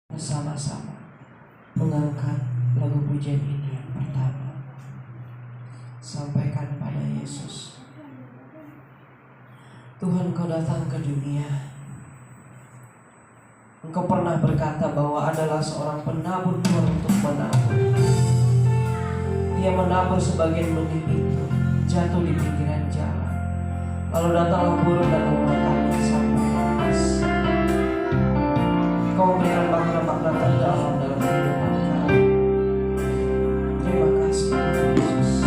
bersama-sama mengangkat lagu pujian ini yang pertama. Sampaikan pada Yesus. Tuhan, Kau datang ke dunia. Engkau pernah berkata bahwa adalah seorang penabur Tuhan untuk menabur. Dia menabur sebagian benih itu jatuh di pinggiran jalan. Lalu datanglah burung dan memakannya sampai habis. Kau memberikan makna-makna terdalam dalam kehidupan kami. Terima kasih Yesus.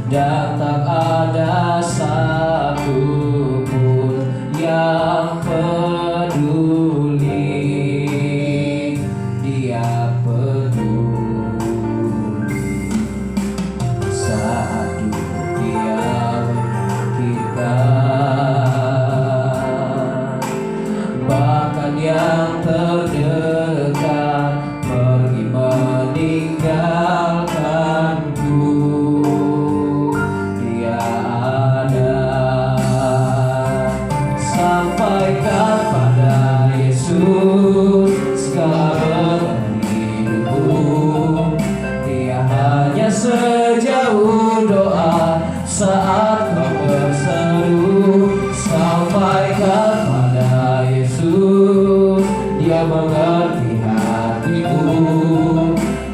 Dan tak ada satu pun yang peduli. Dia peduli saat Dia membangkitkan. Bahkan yang terdekat pergi meninggalkanku. Sampaikan pada Yesus segala beban hidupku. Dia hanya sejauh doa saat kau berseru. Sampaikan pada Yesus, Dia mengerti hatimu.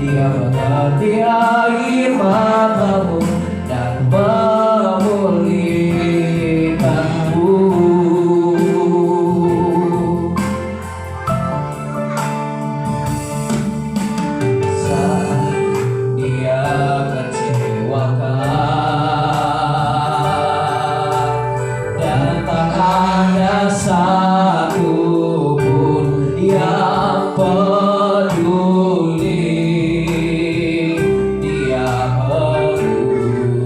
Dia mengerti air matamu dan memulihkanmu. Satu pun yang peduli. Dia peduli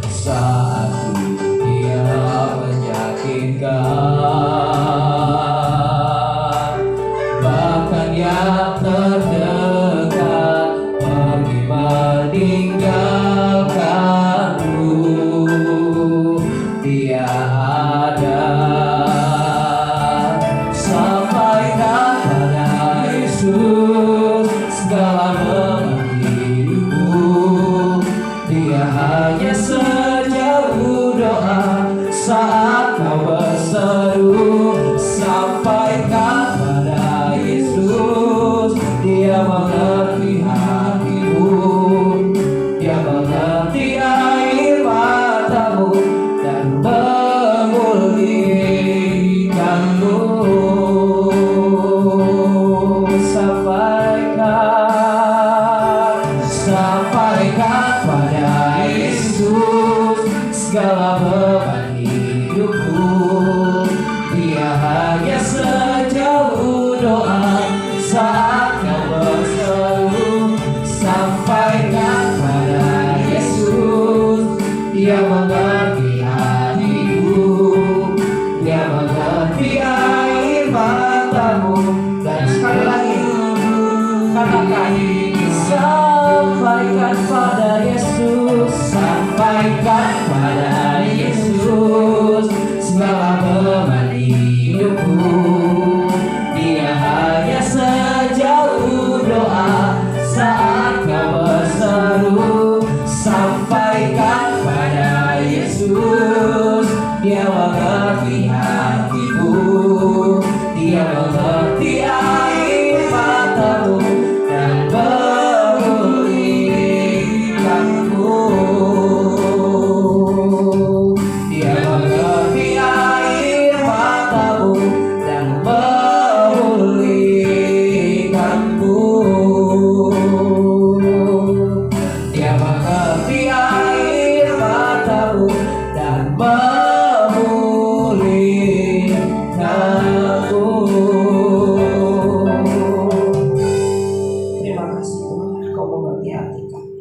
saat Dia menyakitkan. Bahkan yang terdekat pergi meninggalkanmu. Dia ada. Sampaikan pada Yesus segala beban hidupmu. Dia hanya sejauh doa saat kau berseru. Sampaikan pada Yesus, Dia mengerti hatimu. Dia mengerti air matamu dan memulihkanmu. Sampaikan pada Yesus segala beban hidupku. Dia hanya sejauh doa saat kau berseru. Sampaikan pada Yesus, Dia mengerti hatimu. Dia mengerti air matamu. Dan sekali lagi katakan, sampaikan pada Yesus. Sampaikan pada Yesus segala beban hidupku. Dia hanya sejauh doa saat kau berseru. Sampaikan pada Yesus, Dia mengerti hatimu. Dia mengerti air matamu dan memulihkanmu. Dia mengerti air matamu dan memulihkanmu. Dia mengerti air matamu dan memulihkanmu. Terima kasih Tuhan, Kau mengerti hati kami.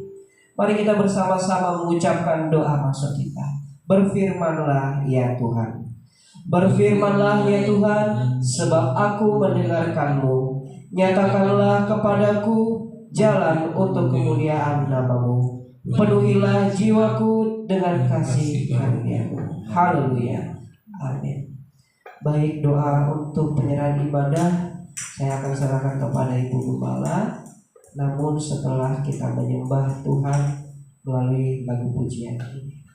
Mari kita bersama-sama mengucapkan doa masuk kita. Berfirmanlah ya Tuhan. Berfirmanlah ya Tuhan, sebab aku mendengarkan-Mu. Nyatakanlah kepadaku jalan untuk kemuliaan nama-Mu. Penuhilah jiwaku dengan kasih karunia-Mu. Haleluya. Amin. Baik, doa untuk penyerahan ibadah saya akan serahkan kepada Ibu Gembala. Namun setelah kita menyembah Tuhan melalui lagu pujian ini,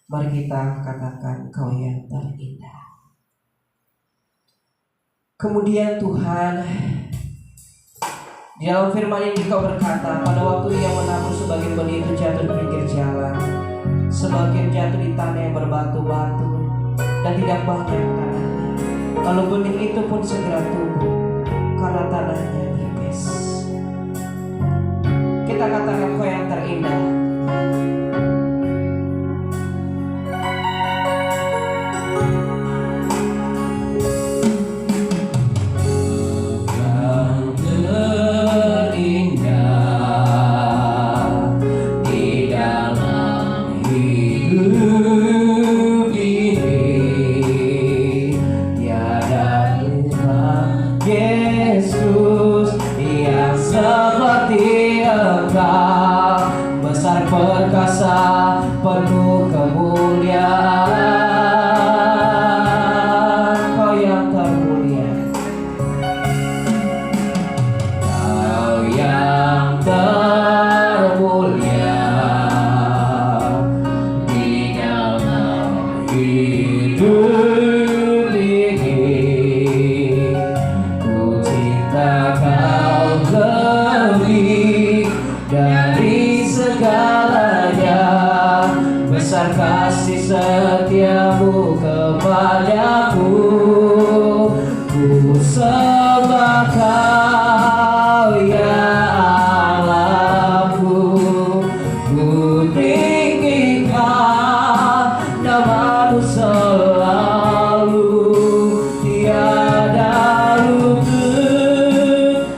mari kita katakan Kau yang terindah. Kemudian Tuhan, di dalam firman ini Kau berkata, pada waktu Ia menabur sebagian benih itu jatuh di pinggir jalan, sebagian jatuh di tanah yang berbatu-batu dan tidak banyak tanahnya. Lalu benih itu pun segera tumbuh karena tanahnya tipis. Kita katakan Kau yang terindah. Perkasa penuh kemuliaan, Kau yang termulia, Kau yang termulia di dalam hidup ini. Ku cinta Kau lebih dari segalanya, besar kasih setiamu kepadaku. Ku sembah Kau ya Allahku, ku tinggikan nama-Mu selalu, tiada luput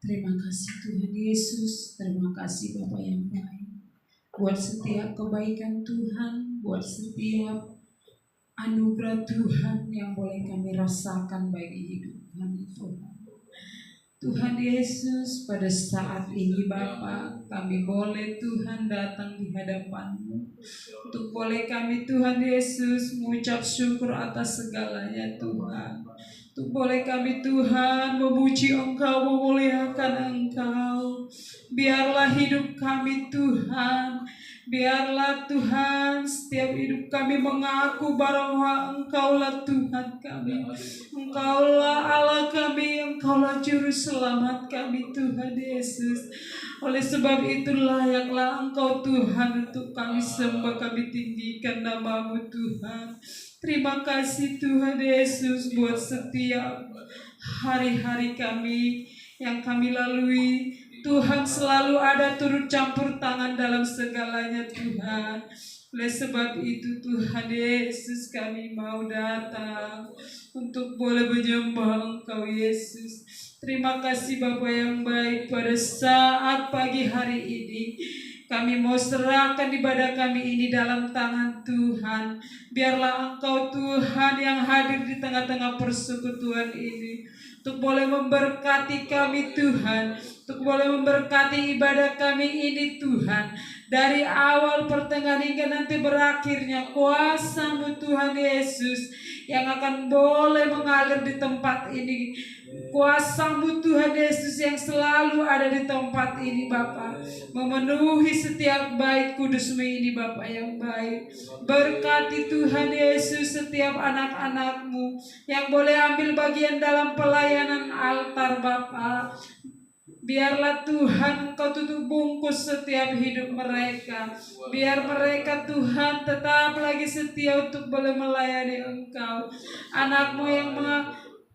Terima kasih Tuhan Yesus, terima kasih Bapa yang baik. Buat setiap kebaikan Tuhan, buat setiap anugerah Tuhan yang boleh kami rasakan bagi hidup kami Tuhan. Tuhan Yesus, pada saat ini Bapa, kami boleh Tuhan datang di hadapan-Mu. Untuk boleh kami Tuhan Yesus mengucap syukur atas segalanya Tuhan. Untuk boleh kami Tuhan memuji Engkau, memuliakan Engkau. Biarlah hidup kami Tuhan, biarlah Tuhan setiap hidup kami mengaku bahwa Engkaulah Tuhan kami, Engkaulah Allah kami, Engkaulah Juru Selamat kami Tuhan Yesus. Oleh sebab itu layaklah Engkau Tuhan untuk kami sembah, kami tinggikan nama-Mu Tuhan. Terima kasih Tuhan Yesus buat setiap hari-hari kami yang kami lalui. Tuhan selalu ada turut campur tangan dalam segalanya Tuhan. Oleh sebab itu Tuhan Yesus, kami mau datang untuk boleh menyembah Engkau Yesus. Terima kasih Bapa yang baik, pada saat pagi hari ini kami mau serahkan ibadah kami ini dalam tangan Tuhan. Biarlah Engkau Tuhan yang hadir di tengah-tengah persekutuan ini, untuk boleh memberkati kami Tuhan, untuk boleh memberkati ibadah kami ini Tuhan. Dari awal pertengahan hingga nanti berakhirnya, kuasa-Mu Tuhan Yesus yang akan boleh mengalir di tempat ini. Kuasa-Mu Tuhan Yesus yang selalu ada di tempat ini Bapa, memenuhi setiap bait kudus-Mu ini Bapa yang baik. Berkati Tuhan Yesus setiap anak-anak-Mu yang boleh ambil bagian dalam pelayanan altar Bapa. Biarlah Tuhan Engkau tutup bungkus setiap hidup mereka. Biar mereka Tuhan tetap lagi setia untuk boleh melayani Engkau. Anak-Mu yang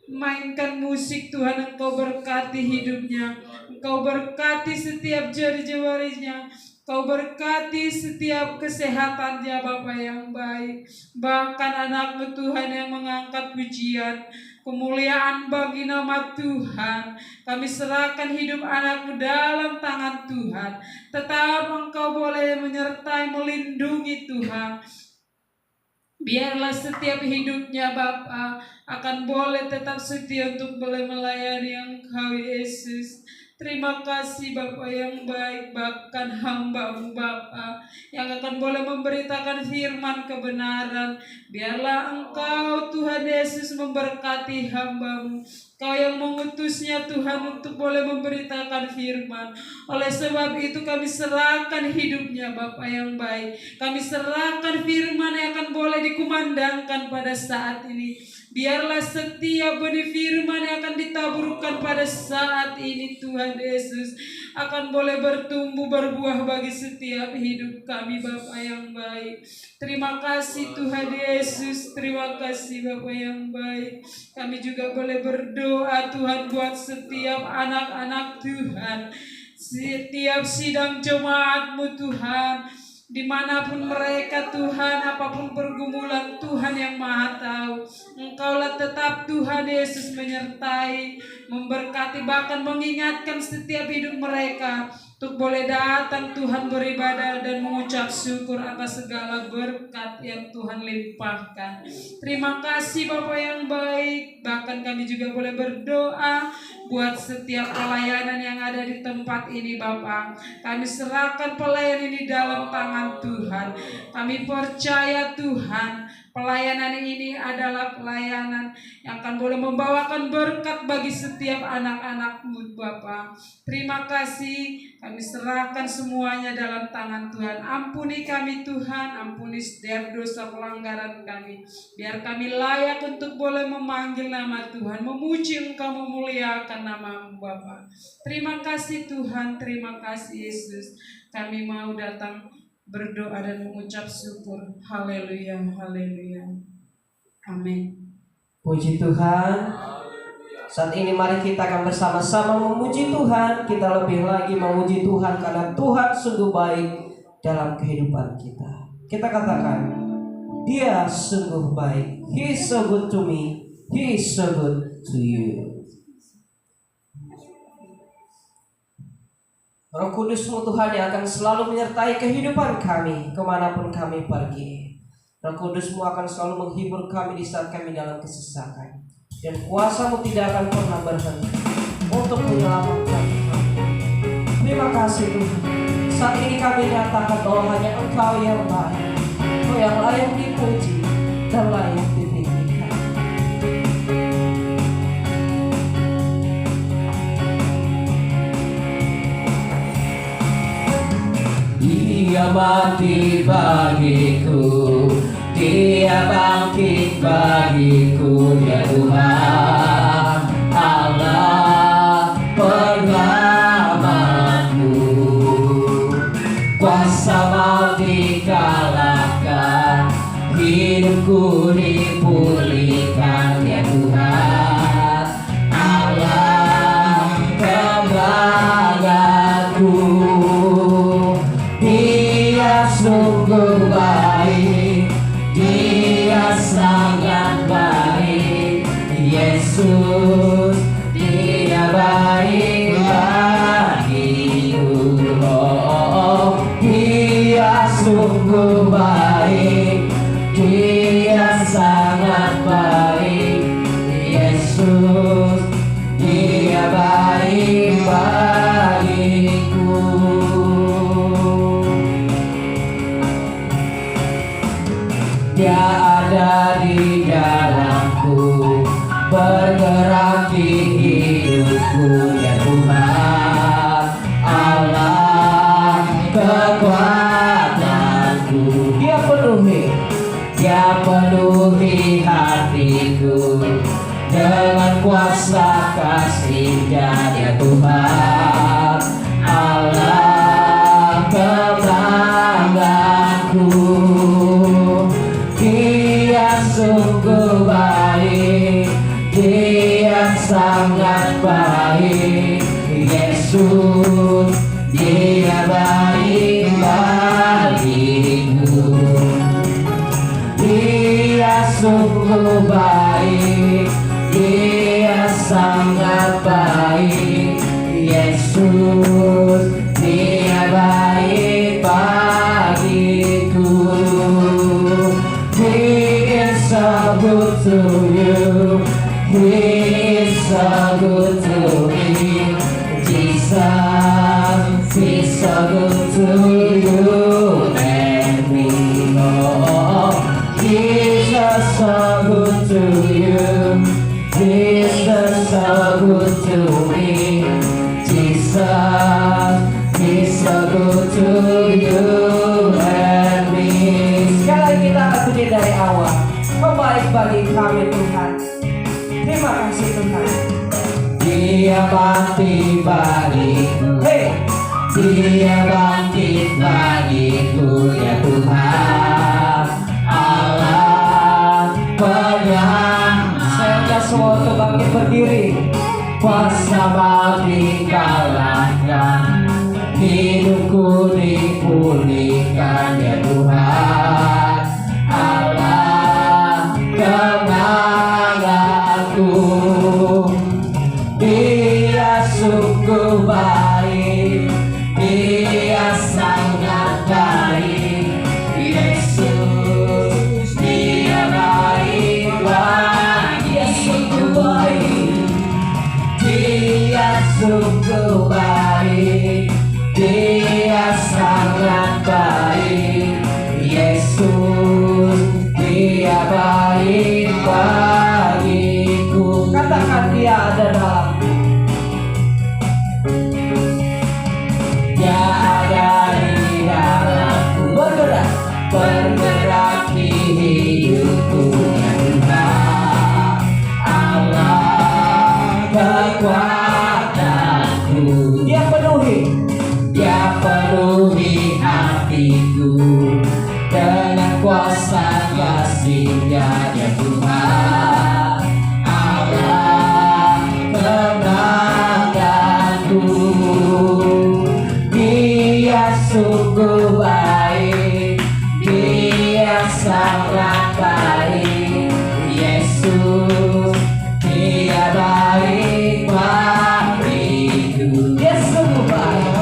mainkan musik Tuhan, Engkau berkati hidupnya, Engkau berkati setiap jari-jarinya, Engkau berkati setiap kesehatannya Bapa yang baik. Bahkan anak-Mu Tuhan yang mengangkat pujian, kemuliaan bagi nama Tuhan, kami serahkan hidup anak-Mu dalam tangan Tuhan. Tetap Engkau boleh menyertai, melindungi Tuhan. Biarlah setiap hidupnya Bapa akan boleh tetap setia untuk boleh melayani Engkau Yesus. Terima kasih Bapa yang baik, bahkan hamba-Mu Bapa yang akan boleh memberitakan firman kebenaran. Biarlah Engkau Tuhan Yesus memberkati hamba-Mu, Kau yang mengutusnya Tuhan untuk boleh memberitakan firman. Oleh sebab itu kami serahkan hidupnya Bapa yang baik. Kami serahkan firman yang akan boleh dikumandangkan pada saat ini. Biarlah setiap benih firman yang akan ditaburkan pada saat ini Tuhan Yesus akan boleh bertumbuh berbuah bagi setiap hidup kami Bapa yang baik. Terima kasih Tuhan Yesus, terima kasih Bapa yang baik. Kami juga boleh berdoa Tuhan buat setiap anak-anak Tuhan, setiap sidang jemaat-Mu Tuhan, dimanapun mereka Tuhan, apapun pergumulan Tuhan yang Maha Tahu, Engkaulah tetap Tuhan Yesus menyertai, memberkati, bahkan mengingatkan setiap hidup mereka untuk boleh datang Tuhan beribadah dan mengucap syukur atas segala berkat yang Tuhan limpahkan. Terima kasih Bapa yang baik. Bahkan kami juga boleh berdoa buat setiap pelayanan yang ada di tempat ini Bapa. Kami serahkan pelayanan ini dalam tangan Tuhan. Kami percaya Tuhan, pelayanan ini adalah pelayanan yang akan boleh membawakan berkat bagi setiap anak-anak-Mu Bapa. Terima kasih, kami serahkan semuanya dalam tangan Tuhan. Ampuni kami Tuhan, ampuni setiap dosa pelanggaran kami. Biar kami layak untuk boleh memanggil nama Tuhan, memuji Engkau, memuliakan nama-Mu Bapa. Terima kasih Tuhan, terima kasih Yesus. Kami mau datang berdoa dan mengucap syukur. Haleluya, haleluya. Amin. Puji Tuhan. Saat ini mari kita akan bersama-sama memuji Tuhan. Kita lebih lagi memuji Tuhan karena Tuhan sungguh baik dalam kehidupan kita. Kita katakan, Dia sungguh baik. He is so good to me. He is so good to you. Roh Kudus-Mu Tuhan yang akan selalu menyertai kehidupan kami kemanapun kami pergi. Roh Kudus-Mu akan selalu menghibur kami di saat kami dalam kesesakan. Dan kuasa-Mu tidak akan pernah berhenti untuk menyelamatkan kami. Terima kasih Tuhan. Saat ini kami nyatakan bahwa hanya Engkau yang baik, Engkau yang layak dipuji dan layak ditinggikan. Dia mati bagiku, Dia bangkit bagiku, ya Tuhan Allah penyelamatku. Kuasa maut dikalahkan, hidupku dipulihkan, ya Tuhan Allah kebanggaanku. Dia sungguh baik, Dia sangat baik, Yesus Dia baik bagiku. Dia sungguh baik, Dia sangat baik, Yesus Dia baik bagiku. Dia ada di dalamku, bergerak di hidupku, ya Tuhan Allah kekuatanku. Dia penuhi hatiku dengan kuasa kasih-Nya, ya Tuhan Allah kebanggaanku. Dia sungguh baik, Dia sangat baik, Yesus Dia baik bagiku. Dia sungguh baik, Dia sangat baik, Yesus Dia baik bagiku. He is so good to you, He is so good to me, Jesus is so good to you and me. Oh, Jesus so good to you, Jesus so good to me, Jesus is so good to you and me. Sekali kita akan bunyi dari awal. Kau baik bagi kami Tuhan. Terima kasih Tuhan. Dia bangkit bagiku, Dia bangkit bagiku, ya Tuhan Allah penyelamat. Saya semua untuk bangkit berdiri. Kuasa maut dikalahkan, hidupku dipulihkan, ya Tuhan Allah kebanggaanku. Dia sungguh baik, Dia sangat baik, Yesus Dia baik bagiku. Dia sungguh baik, Dia sungguh baik, Dia sangat baik, Yesus Dia baik bagiku. Katakan Dia ada dalamku. Dia ada di dalamku, bergerak di hidupku, ya Tuhan Allah kekuatanku. Dia penuhi hatiku dengan kuasa kasih-Nya, ya Tuhan Allah kebanggaanku. Dia sungguh baik, Dia sangat baik, Yesus Dia baik bagiku. Dia sungguh baik.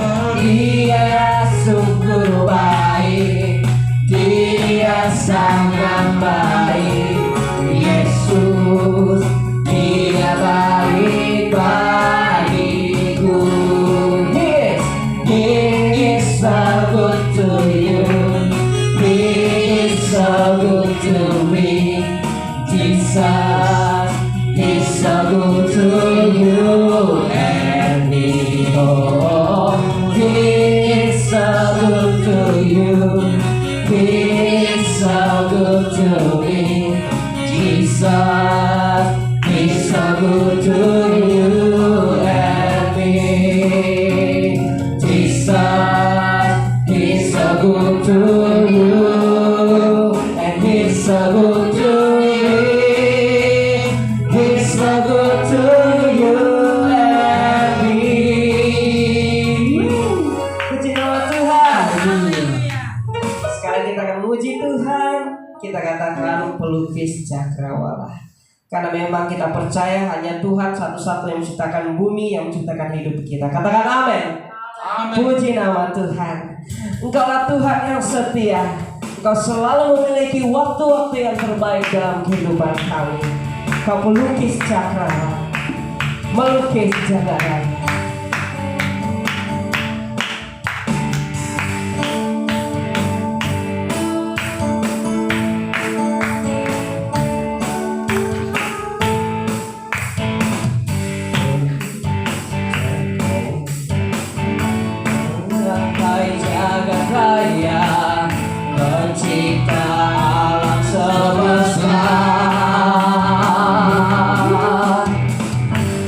Karena memang kita percaya hanya Tuhan satu-satunya yang menciptakan bumi, yang menciptakan hidup kita. Katakan amin. Puji nama Tuhan. Engkaulah Tuhan yang setia. Engkau selalu memiliki waktu-waktu yang terbaik dalam kehidupan kami. Kau pelukis cakra, melukis jagat raya. Pencipta alam semesta,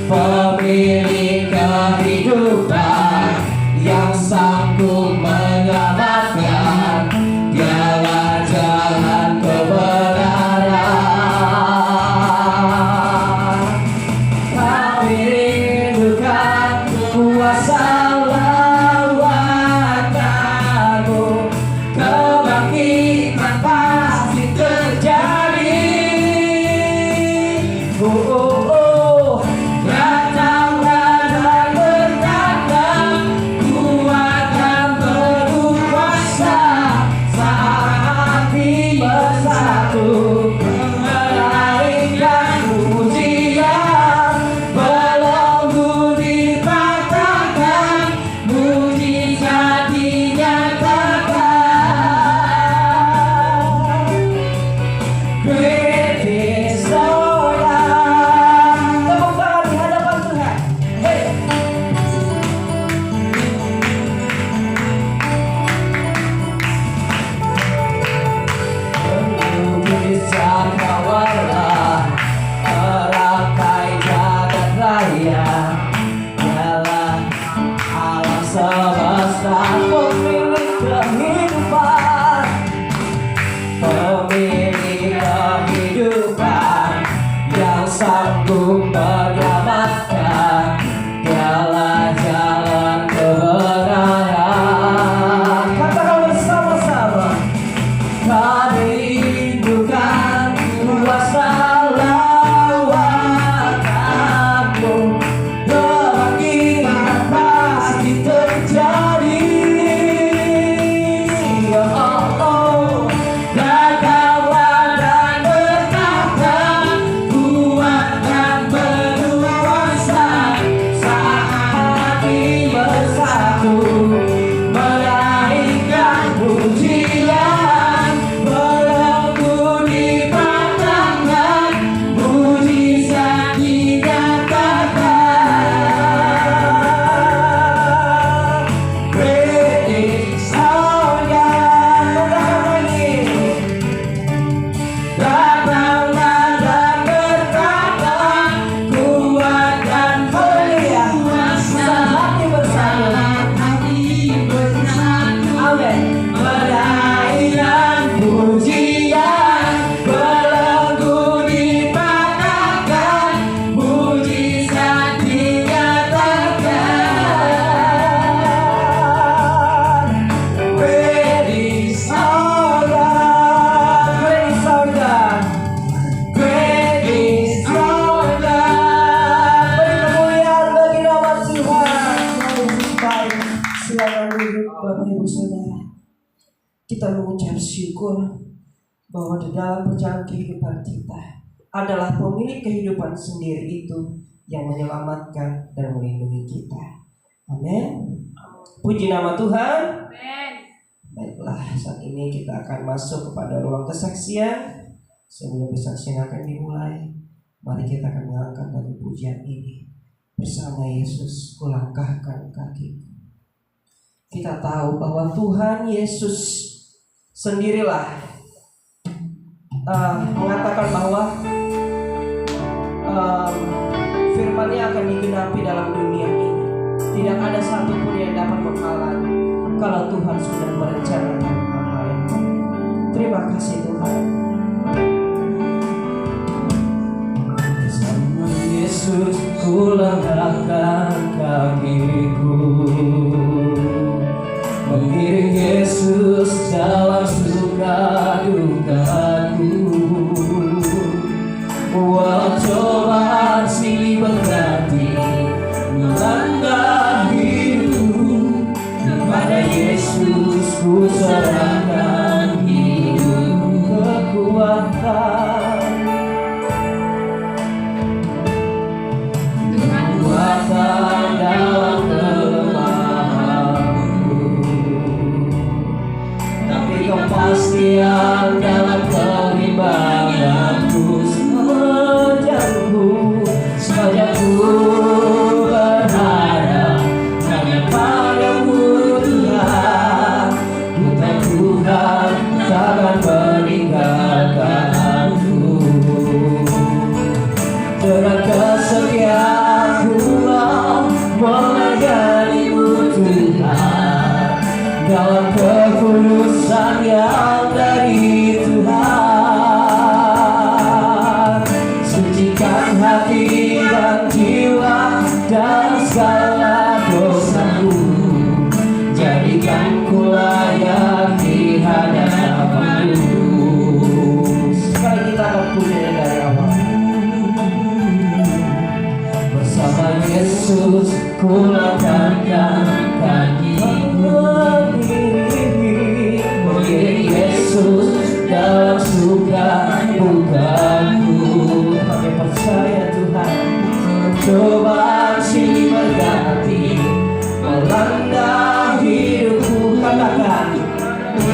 pemilik kehidupan yang sanggup menyelamatkan, dialah jalan kebenaran. Kami rindukan kuasa sanggup menyelamatkan, dialah jalan kebenaran. Katakan bersama-sama, kami rindukan kuasa lawatanmu, kebangkitan pasti terjadi. Oh, datanglah dan berkata, kita mengucap syukur bahwa di dalam perjalanan kehidupan kita adalah pemilik kehidupan sendiri itu yang menyelamatkan dan melindungi kita. Amin. Puji nama Tuhan. Amin. Baiklah, saat ini kita akan masuk kepada ruang kesaksian. Sebelum kesaksian akan dimulai, mari kita akan mengangkat lagu pujian ini. Bersama Yesus kulangkahkan kakiku. Kita tahu bahwa Tuhan Yesus sendirilah mengatakan bahwa firman-Nya akan digenapi dalam dunia ini. Tidak ada satupun yang dapat menghalangi kalau Tuhan sudah merencanakan hal-hal yang baik. Terima kasih Tuhan. Bersama Yesus kulangkahkan kakiku, mengiring Yesus dalam suka dukaku. Walau cobaan silih berganti melanda hidupku, kepada Yesus ku serahkan hidup. Kekuatan dalam kelemahanku, tapi kepastian dalam kerimbanganku. Sepanjang ku berharap hanya padamu Tuhan, ku tahu Tuhan takkan meninggalkanku. Dengan kesetiaanku melayanimu Tuhan, dalam kekulusan yang dari Tuhan. Sucikan hati dan jiwa dari segala dosaku, jadikan ku layak di hadapanmu. Sekarang kita akan punya dari awal. Bersama Yesus ku langkahkan kakiku, mengiring Yesus dalam suka dukaku. Kami percaya Tuhan, cobaan silih berganti melanda hidupku. Katakan,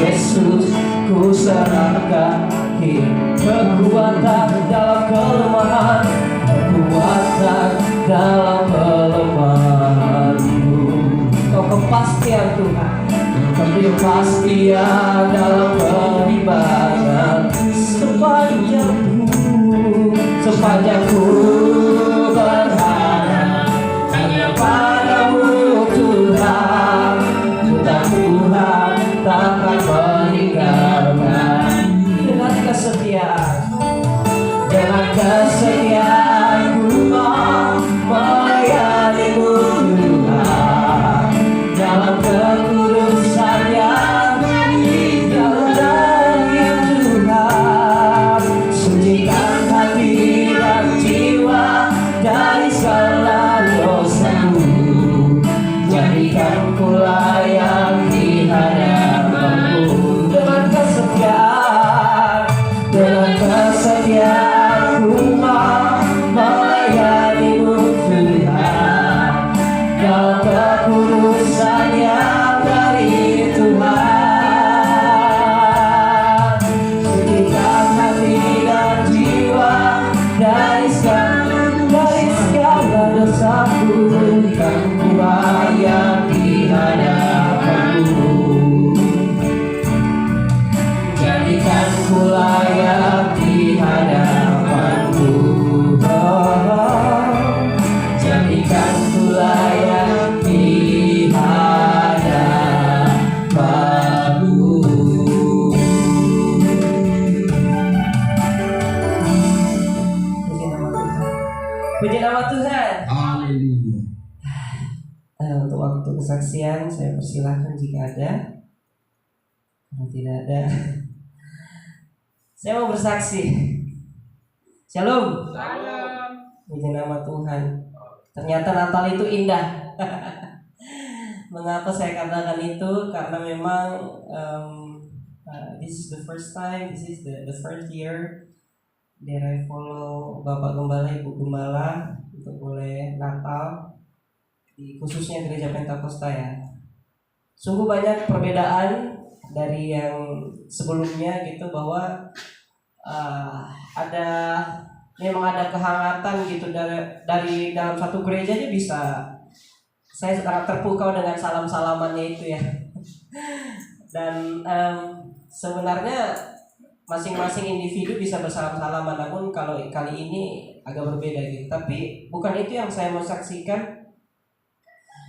Yesus ku serahkan hidup. Kekuatan dalam kelemahan, kekuatan dalam kelemahanku. Kau kepastian Tuhan, kepastian dalam kerimbangan. Sepanjang ku berharap hanya padamu Tuhan, ku tahu Tuhan takkan meninggalkan. Dengan kesetiaan ku melayanimu Tuhan, dalam kekudusan yang dari Tuhan. Sucikan hati dan jiwa dari segala dosaku, jadikan ku layak di hadapanmu. Dengan kesetiaan ku melayanimu Tuhan, dalam kekudusan yang dari Tuhan. Sucikan hati dan jiwa dari segala dosaku, kan ku layak di hadapanmu. Jadikan ku layak di hadapanmu. Jadikan ku layak di hadapanmu. Puji nama Tuhan. Haleluya. Untuk waktu kesaksian saya persilahkan jika ada. Kalau tidak ada, saya mau bersaksi. Shalom. Puji nama Tuhan. Ternyata Natal itu indah. Mengapa saya katakan itu? Karena memang this is the first time, this is the first year that I follow Bapak Gembala, Ibu Gembala untuk boleh Natal di khususnya Gereja Pentakosta ya. Sungguh banyak perbedaan dari yang sebelumnya gitu, bahwa memang ada kehangatan gitu dari dalam satu gereja aja bisa. Saya sangat terpukau dengan salam-salamannya itu ya. Dan sebenarnya masing-masing individu bisa bersalam-salaman, namun kalau kali ini agak berbeda gitu. Tapi bukan itu yang saya mau saksikan.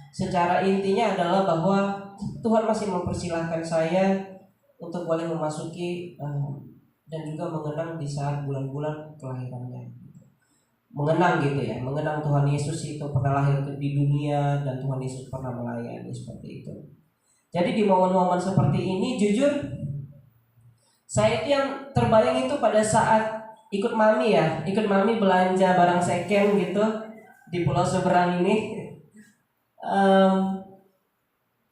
Secara intinya adalah bahwa Tuhan masih mempersilahkan saya untuk boleh memasuki dan juga mengenang di saat bulan-bulan kelahirannya. Mengenang gitu ya, mengenang Tuhan Yesus itu pernah lahir di dunia dan Tuhan Yesus pernah melayani seperti itu. Jadi di momen-momen seperti ini, jujur saya itu yang terbayang itu pada saat ikut mami ya, ikut mami belanja barang second gitu di pulau seberang ini. Em,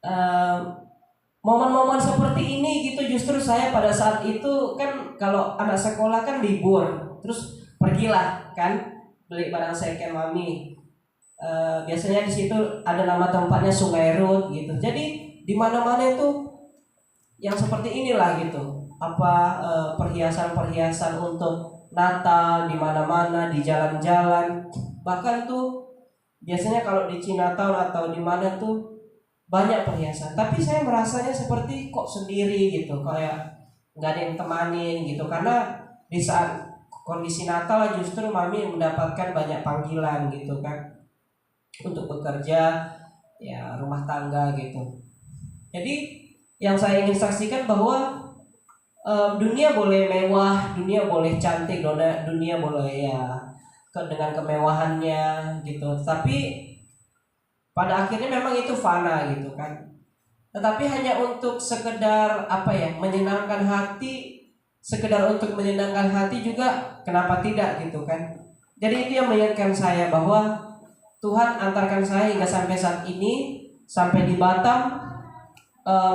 em, Momen-momen seperti ini gitu justru saya pada saat itu kan kalau anak sekolah kan libur, terus pergilah kan beli barang second mami. Biasanya di situ ada nama tempatnya Sungai Rut gitu. Jadi di mana-mana itu yang seperti inilah gitu. Perhiasan-perhiasan untuk Natal di mana-mana, di jalan-jalan. Bahkan tuh biasanya kalau di Chinatown atau di mana tuh banyak perhiasan. Tapi saya merasanya seperti kok sendiri gitu, kayak nggak ada yang temanin gitu. Karena di saat kondisi Natal justru mami mendapatkan banyak panggilan gitu kan untuk bekerja ya rumah tangga gitu. Jadi yang saya ingin saksikan bahwa dunia boleh mewah, dunia boleh cantik, dunia boleh ya dengan kemewahannya gitu. Tapi pada akhirnya memang itu fana gitu kan. Tetapi hanya untuk sekedar menyenangkan hati, sekedar untuk menyenangkan hati juga kenapa tidak gitu kan. Jadi itu yang mengingatkan saya bahwa Tuhan antarkan saya hingga sampai saat ini, sampai di Batam,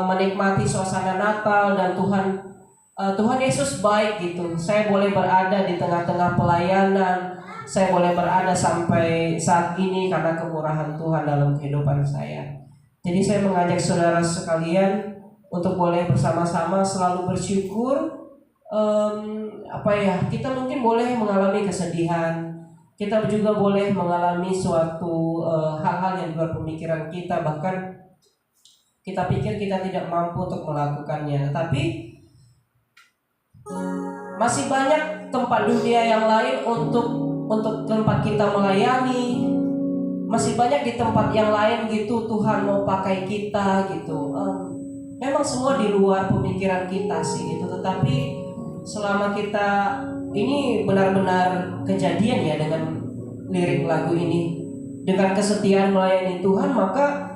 menikmati suasana Natal dan Tuhan Yesus baik gitu. Saya boleh berada di tengah-tengah pelayanan, saya boleh berada sampai saat ini karena kemurahan Tuhan dalam kehidupan saya. Jadi saya mengajak saudara sekalian untuk boleh bersama-sama selalu bersyukur. Kita mungkin boleh mengalami kesedihan, kita juga boleh mengalami suatu hal-hal yang di luar pemikiran kita, bahkan kita pikir kita tidak mampu untuk melakukannya. Tapi masih banyak tempat dunia yang lain untuk tempat kita melayani. Masih banyak di tempat yang lain gitu Tuhan mau pakai kita gitu. Memang semua di luar pemikiran kita sih gitu. Tetapi selama kita ini benar-benar kejadian ya dengan lirik lagu ini, dengan kesetiaan melayani Tuhan, maka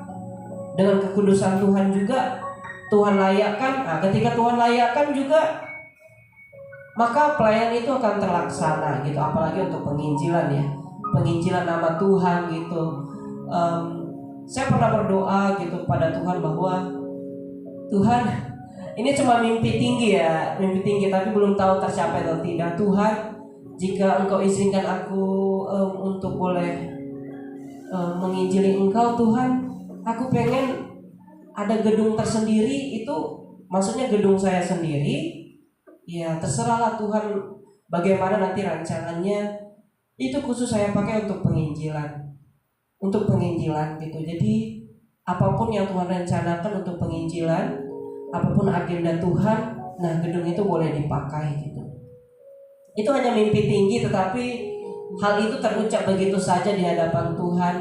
dengan kekudusan Tuhan juga Tuhan layakkan. Nah, ketika Tuhan layakkan juga, maka pelayanan itu akan terlaksana gitu. Apalagi untuk penginjilan ya, penginjilan nama Tuhan gitu. Saya pernah berdoa gitu pada Tuhan bahwa Tuhan, ini cuma mimpi tinggi ya, mimpi tinggi tapi belum tahu tercapai atau tidak. Tuhan, jika Engkau izinkan aku untuk boleh menginjili Engkau Tuhan, aku pengen ada gedung tersendiri. Itu maksudnya gedung saya sendiri. Ya terserahlah Tuhan bagaimana nanti rancangannya. Itu khusus saya pakai untuk penginjilan, gitu. Jadi apapun yang Tuhan rencanakan untuk penginjilan, apapun agenda Tuhan, nah gedung itu boleh dipakai gitu. Itu hanya mimpi tinggi, tetapi hal itu terucap begitu saja di hadapan Tuhan.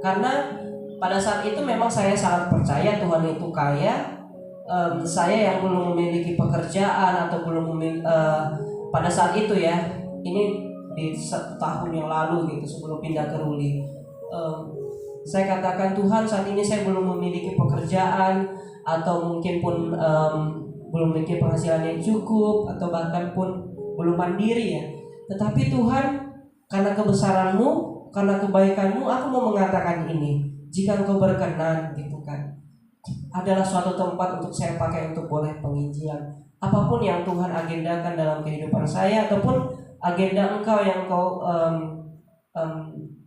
Karena pada saat itu memang saya sangat percaya Tuhan itu kaya. Saya yang belum memiliki pekerjaan atau belum pada saat itu ya, ini di 1 tahun yang lalu gitu sebelum pindah ke Ruli, saya katakan Tuhan, saat ini saya belum memiliki pekerjaan atau mungkin pun belum memiliki penghasilan yang cukup atau bahkan pun belum mandiri ya. Tetapi Tuhan, karena kebesaran-Mu, karena kebaikan-Mu, aku mau mengatakan ini, jika Engkau berkenan gitu kan, adalah suatu tempat untuk saya pakai untuk boleh penginjilan. Apapun yang Tuhan agendakan dalam kehidupan saya ataupun agenda Engkau yang Engkau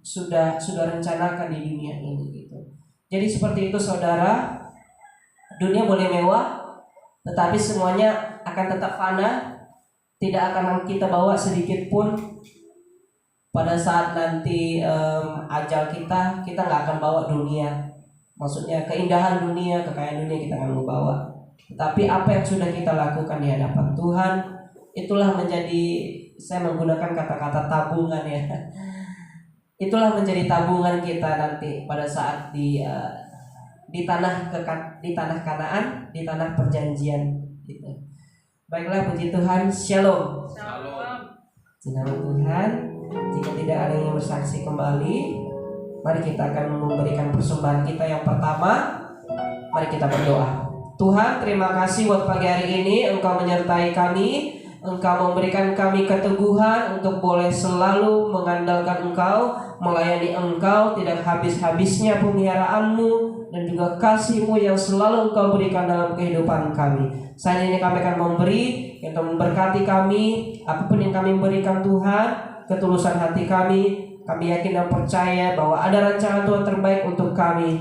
sudah rencanakan di dunia ini gitu. Jadi seperti itu saudara, dunia boleh mewah, tetapi semuanya akan tetap fana. Tidak akan kita bawa sedikit pun. Pada saat nanti ajal kita nggak akan bawa dunia. Maksudnya keindahan dunia, kekayaan dunia kita akan membawa. Tapi apa yang sudah kita lakukan di hadapan Tuhan, itulah menjadi, saya menggunakan kata-kata tabungan ya. Itulah menjadi tabungan kita nanti pada saat di tanah Kanaan, di tanah perjanjian gitu. Baiklah, puji Tuhan. Shalom. Shalom Tuhan. Jika tidak ada yang bersaksi kembali, mari kita akan memberikan persembahan kita yang pertama. Mari kita berdoa. Tuhan, terima kasih buat pagi hari ini Engkau menyertai kami. Engkau memberikan kami keteguhan untuk boleh selalu mengandalkan Engkau, melayani Engkau, tidak habis-habisnya pemeliharaan-Mu dan juga kasih-Mu yang selalu Engkau berikan dalam kehidupan kami. Saat ini kami akan memberi, yang Tuhan memberkati kami, apapun yang kami berikan Tuhan, ketulusan hati kami yakin dan percaya bahwa ada rancangan Tuhan terbaik untuk kami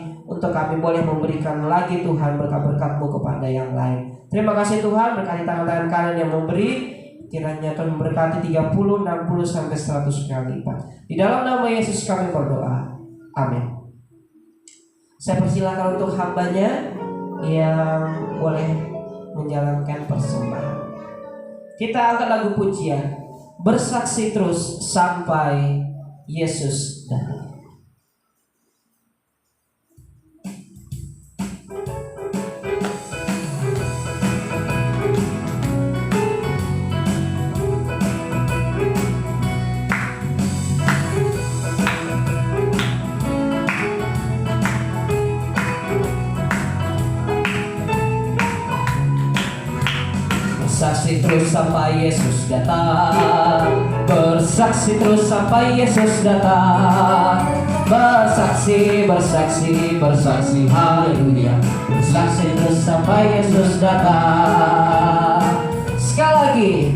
boleh memberikan lagi Tuhan berkat-berkat-Mu kepada yang lain. Terima kasih Tuhan, berkati tangan-tangan kanan yang memberi, kiranya Tuhan memberkati 30, 60 sampai 100 kali lipat. Di dalam nama Yesus kami berdoa. Amin. Saya persilakan untuk hambanya yang boleh menjalankan persembahan. Kita angkat lagu pujian, bersaksi terus sampai Yesus datang. Bersaksi terus sampai Yesus datang. Bersaksi terus sampai Yesus datang. Bersaksi, bersaksi, bersaksi, haleluya. Bersaksi terus sampai Yesus datang. Sekali lagi,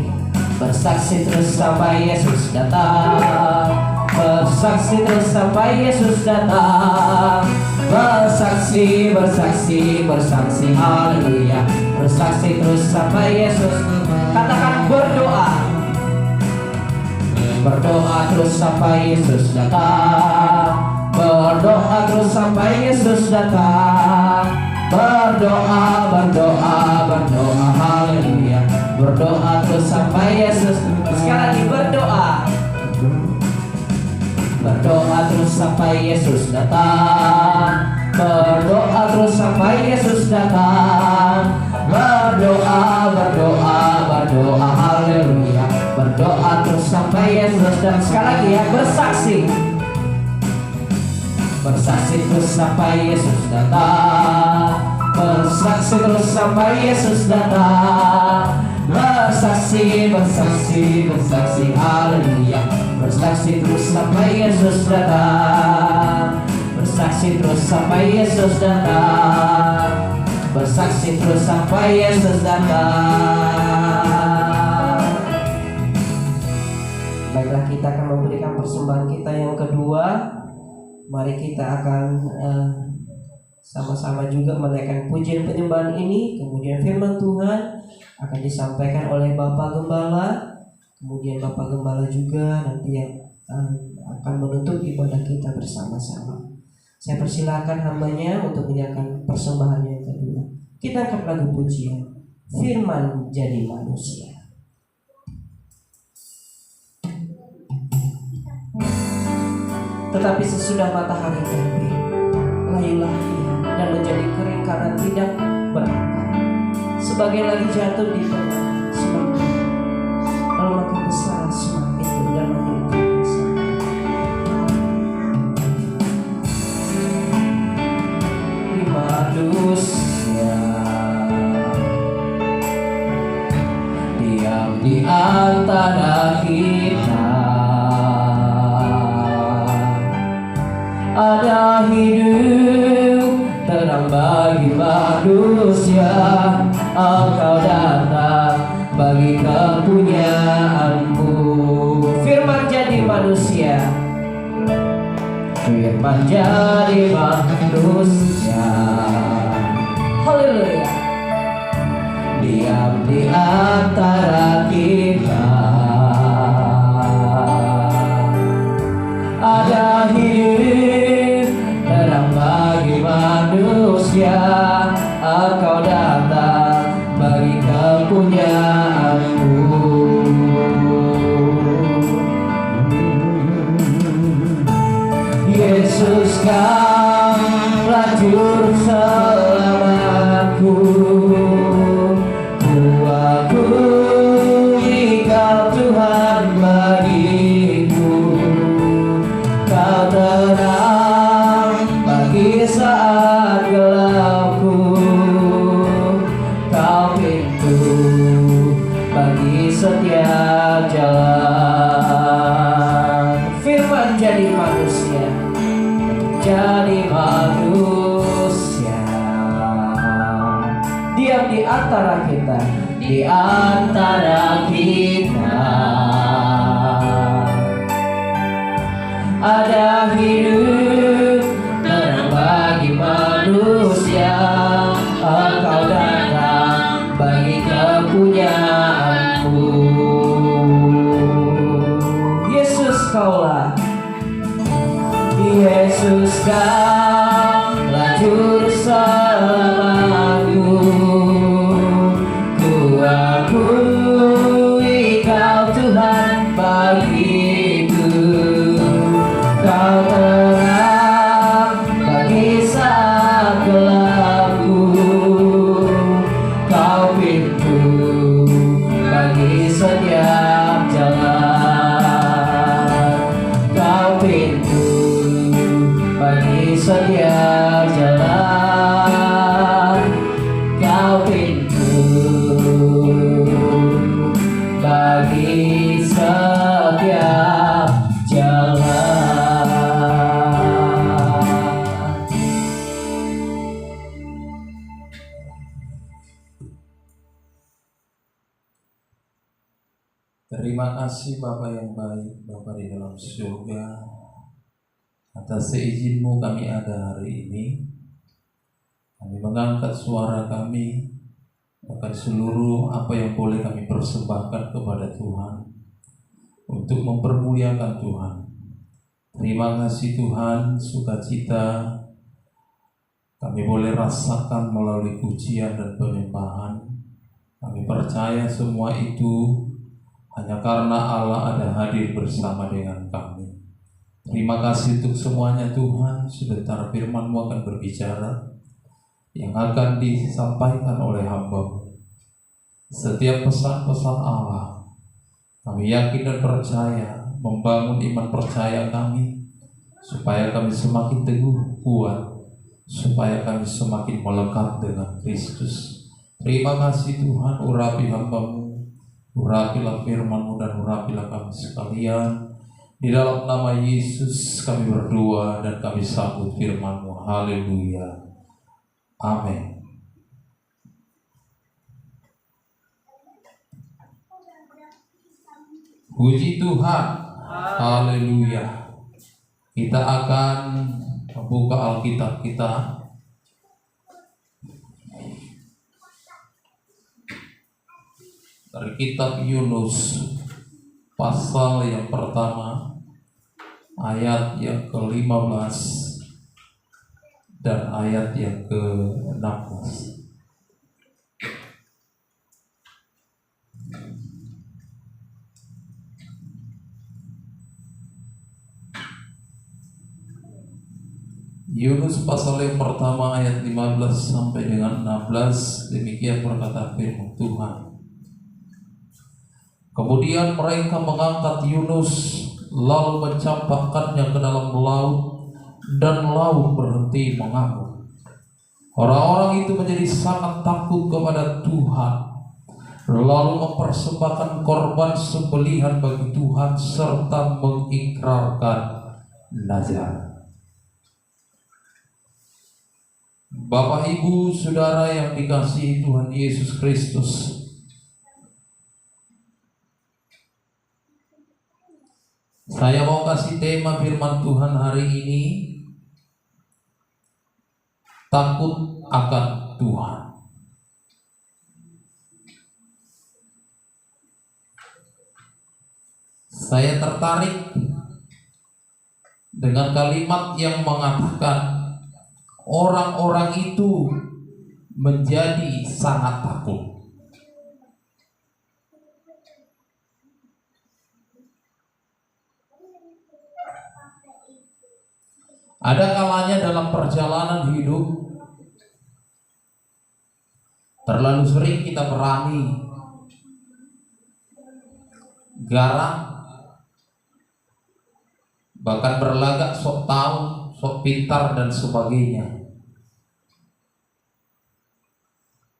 bersaksi terus sampai Yesus datang. Bersaksi terus sampai Yesus datang. Bersaksi, bersaksi, bersaksi, haleluya. Bersaksi terus sampai Yesus. Katakan berdoa. Berdoa terus sampai Yesus datang. Berdoa terus sampai Yesus datang. Berdoa, berdoa, berdoa, haleluya. Berdoa terus sampai Yesus. Sekali lagi berdoa. Berdoa terus sampai Yesus datang. Berdoa terus sampai Yesus datang. Berdoa, berdoa, berdoa, haleluya. Berdoa terus sampai Yesus. Dan sekali lagi ya, bersaksi. Bersaksi terus sampai Yesus datang. Bersaksi terus sampai Yesus datang. Bersaksi, bersaksi, bersaksi, haleluya. Bersaksi terus sampai Yesus datang. Bersaksi terus sampai Yesus datang. Bersaksi terus sampai Yesus datang. Baiklah, kita akan memberikan persembahan kita yang kedua. Mari kita akan sama-sama juga menaikkan pujian penyembahan ini. Kemudian firman Tuhan akan disampaikan oleh Bapak Gembala. Kemudian Bapak Gembala juga nanti yang akan menutup ibadah kita bersama-sama. Saya persilakan hambanya untuk menyatakan persembahan yang kedua. Kita akan lagu pujian, firman jadi manusia. Tetapi sesudah matahari terbit, layulah ia dan menjadi kering karena tidak berakar. Sebagian lagi jatuh di tengah semakin, lalu makin besar semakin dan makin besar. Di manusia diam di antara kita. Ada hidup terang bagi manusia. Engkau datang bagi kepunyaanmu. Firman jadi manusia. Firman jadi manusia. Haleluya. Diam di antara kita. Ada hidup terang bagi manusia. Engkau datang bagi kepunyaanmu. Yesus, Kaulah juru selamatku. Ku akui Kau Tuhan bagiku. Kau terang bagi saat gelapku. Kau pintu bagi setiap menjadi manusia, diam di antara kita, di antara kita. Ada hidup terang bagi manusia, Engkau datang bagi kepunyaanmu. Yesus kaulah, Yesus kaulah juru selamatku. Ku akui Kau Tuhan bagiku. Kau terang bagi saat gelapku. Kau pintu bagi setiap jalan. Kau pintu bagi setiap jalan. Kau pintu bagi setiap jalan. Terima kasih Bapa yang baik, Bapa di dalam surga, atas seizin-Mu kami ada hari ini. Kami mengangkat suara kami, bahkan seluruh apa yang boleh kami persembahkan kepada Tuhan untuk mempermuliakan Tuhan. Terima kasih Tuhan, sukacita kami boleh rasakan melalui pujian dan penyembahan. Kami percaya semua itu hanya karena Allah ada hadir bersama dengan kami. Terima kasih untuk semuanya Tuhan. Sebentar firman-Mu akan berbicara, yang akan disampaikan oleh hamba-Mu. Setiap pesan-pesan Allah, kami yakin dan percaya, membangun iman percaya kami, supaya kami semakin teguh, kuat, supaya kami semakin melekat dengan Kristus. Terima kasih Tuhan, urapi hamba-Mu, urapilah firman-Mu dan urapilah kami sekalian. Di dalam nama Yesus kami berdoa dan kami sambut firman-Mu. Haleluya. Amin. Puji Tuhan. Haleluya. Kita akan membuka Alkitab kita dari kitab Yunus pasal yang pertama, ayat yang ke-15 dan ayat yang ke-16. Yunus pasal yang pertama ayat 15 sampai dengan 16. Demikian berkata firman Tuhan. Kemudian mereka mengangkat Yunus lalu mencampakkannya ke dalam laut, dan laut berhenti mengamuk. Orang-orang itu menjadi sangat takut kepada Tuhan, lalu mempersembahkan korban sembelihan bagi Tuhan serta mengikrarkan nazar. Bapak, Ibu, Saudara yang dikasihi Tuhan Yesus Kristus, saya mau kasih tema firman Tuhan hari ini, takut akan Tuhan. Saya tertarik dengan kalimat yang mengatakan orang-orang itu menjadi sangat takut. Ada kalanya dalam perjalanan hidup terlalu sering kita berani, garang, bahkan berlagak sok tahu, sok pintar dan sebagainya.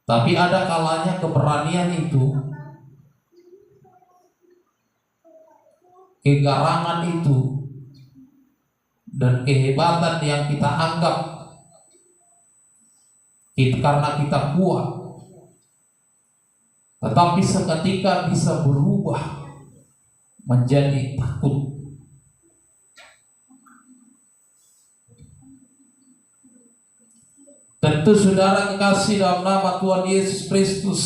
Tapi ada kalanya keberanian itu, kegarangan itu dan kehebatan yang kita anggap karena kita kuat, tetapi seketika bisa berubah menjadi takut. Tentu saudara kekasih dalam nama Tuhan Yesus Kristus,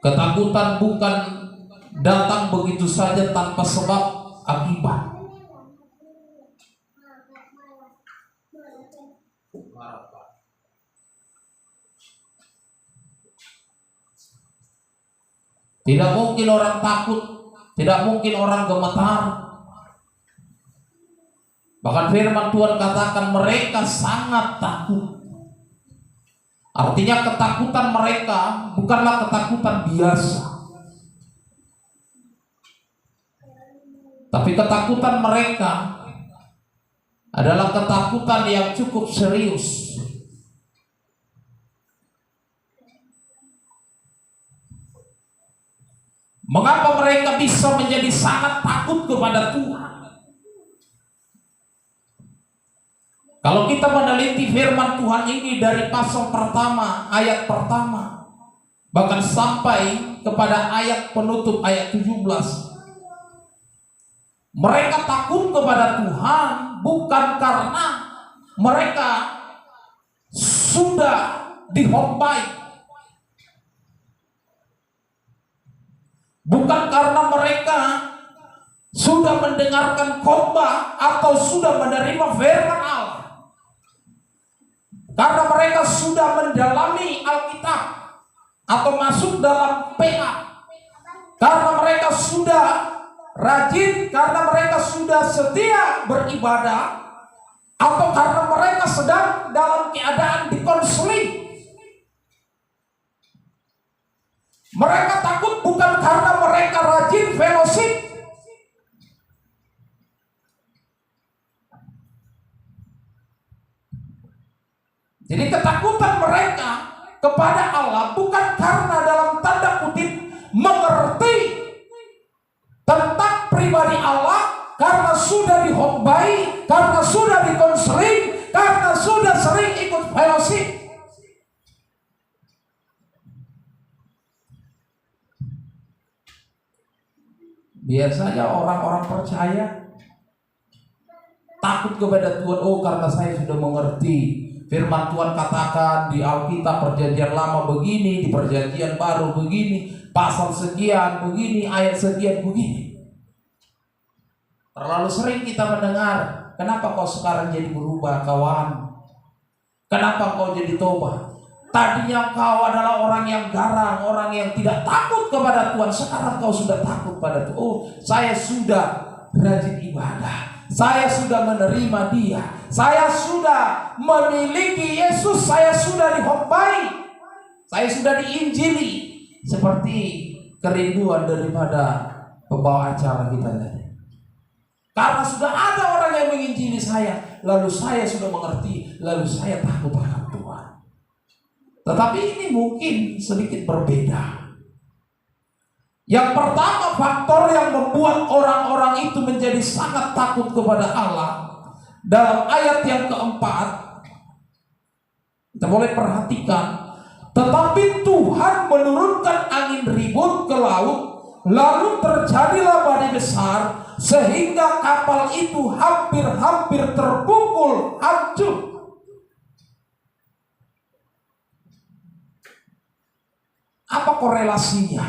ketakutan bukan datang begitu saja tanpa sebab akibat. Tidak mungkin orang takut, tidak mungkin orang gemetar. Bahkan firman Tuhan katakan mereka sangat takut. Artinya ketakutan mereka bukanlah ketakutan biasa, tapi ketakutan mereka adalah ketakutan yang cukup serius. Mengapa mereka bisa menjadi sangat takut kepada Tuhan? Kalau kita meneliti firman Tuhan ini dari pasal pertama, ayat pertama, bahkan sampai kepada ayat penutup ayat 17, mereka takut kepada Tuhan bukan karena mereka sudah dihombai, bukan karena mereka sudah mendengarkan khotbah atau sudah menerima firman Allah, karena mereka sudah mendalami Alkitab atau masuk dalam PA, karena mereka sudah rajin, karena mereka sudah setia beribadah, atau karena mereka sedang dalam keadaan dikonseling. Mereka takut bukan karena mereka rajin fellowship, jadi ketakutan mereka kepada Allah bukan karena dalam tanda kutip mengerti tentang pribadi Allah, karena sudah dihotbai, karena sudah dikonseling, karena sudah sering ikut fellowship. Biasanya orang-orang percaya takut kepada Tuhan, oh karena saya sudah mengerti firman Tuhan katakan di Alkitab perjanjian lama begini, di perjanjian baru begini, pasal sekian begini, ayat sekian begini. Terlalu sering kita mendengar, kenapa kau sekarang jadi berubah kawan? Kenapa kau jadi tobat? Tadinya kau adalah orang yang garang, orang yang tidak takut kepada Tuhan, sekarang kau sudah takut pada Tuhan. Oh, saya sudah rajin ibadah, saya sudah menerima Dia, saya sudah memiliki Yesus, saya sudah dihotbai, saya sudah diinjili. Seperti kerinduan daripada pembawa acara kita tadi. Karena sudah ada orang yang menginjili saya, lalu saya sudah mengerti, lalu saya takut akan Tuhan. Tetapi ini mungkin sedikit berbeda. Yang pertama, faktor yang membuat orang-orang itu menjadi sangat takut kepada Allah, dalam ayat yang keempat, kita boleh perhatikan, tetapi Tuhan menurunkan angin ribut ke laut, lalu terjadilah badai besar, sehingga kapal itu hampir-hampir terpukul hancur. Apa korelasinya?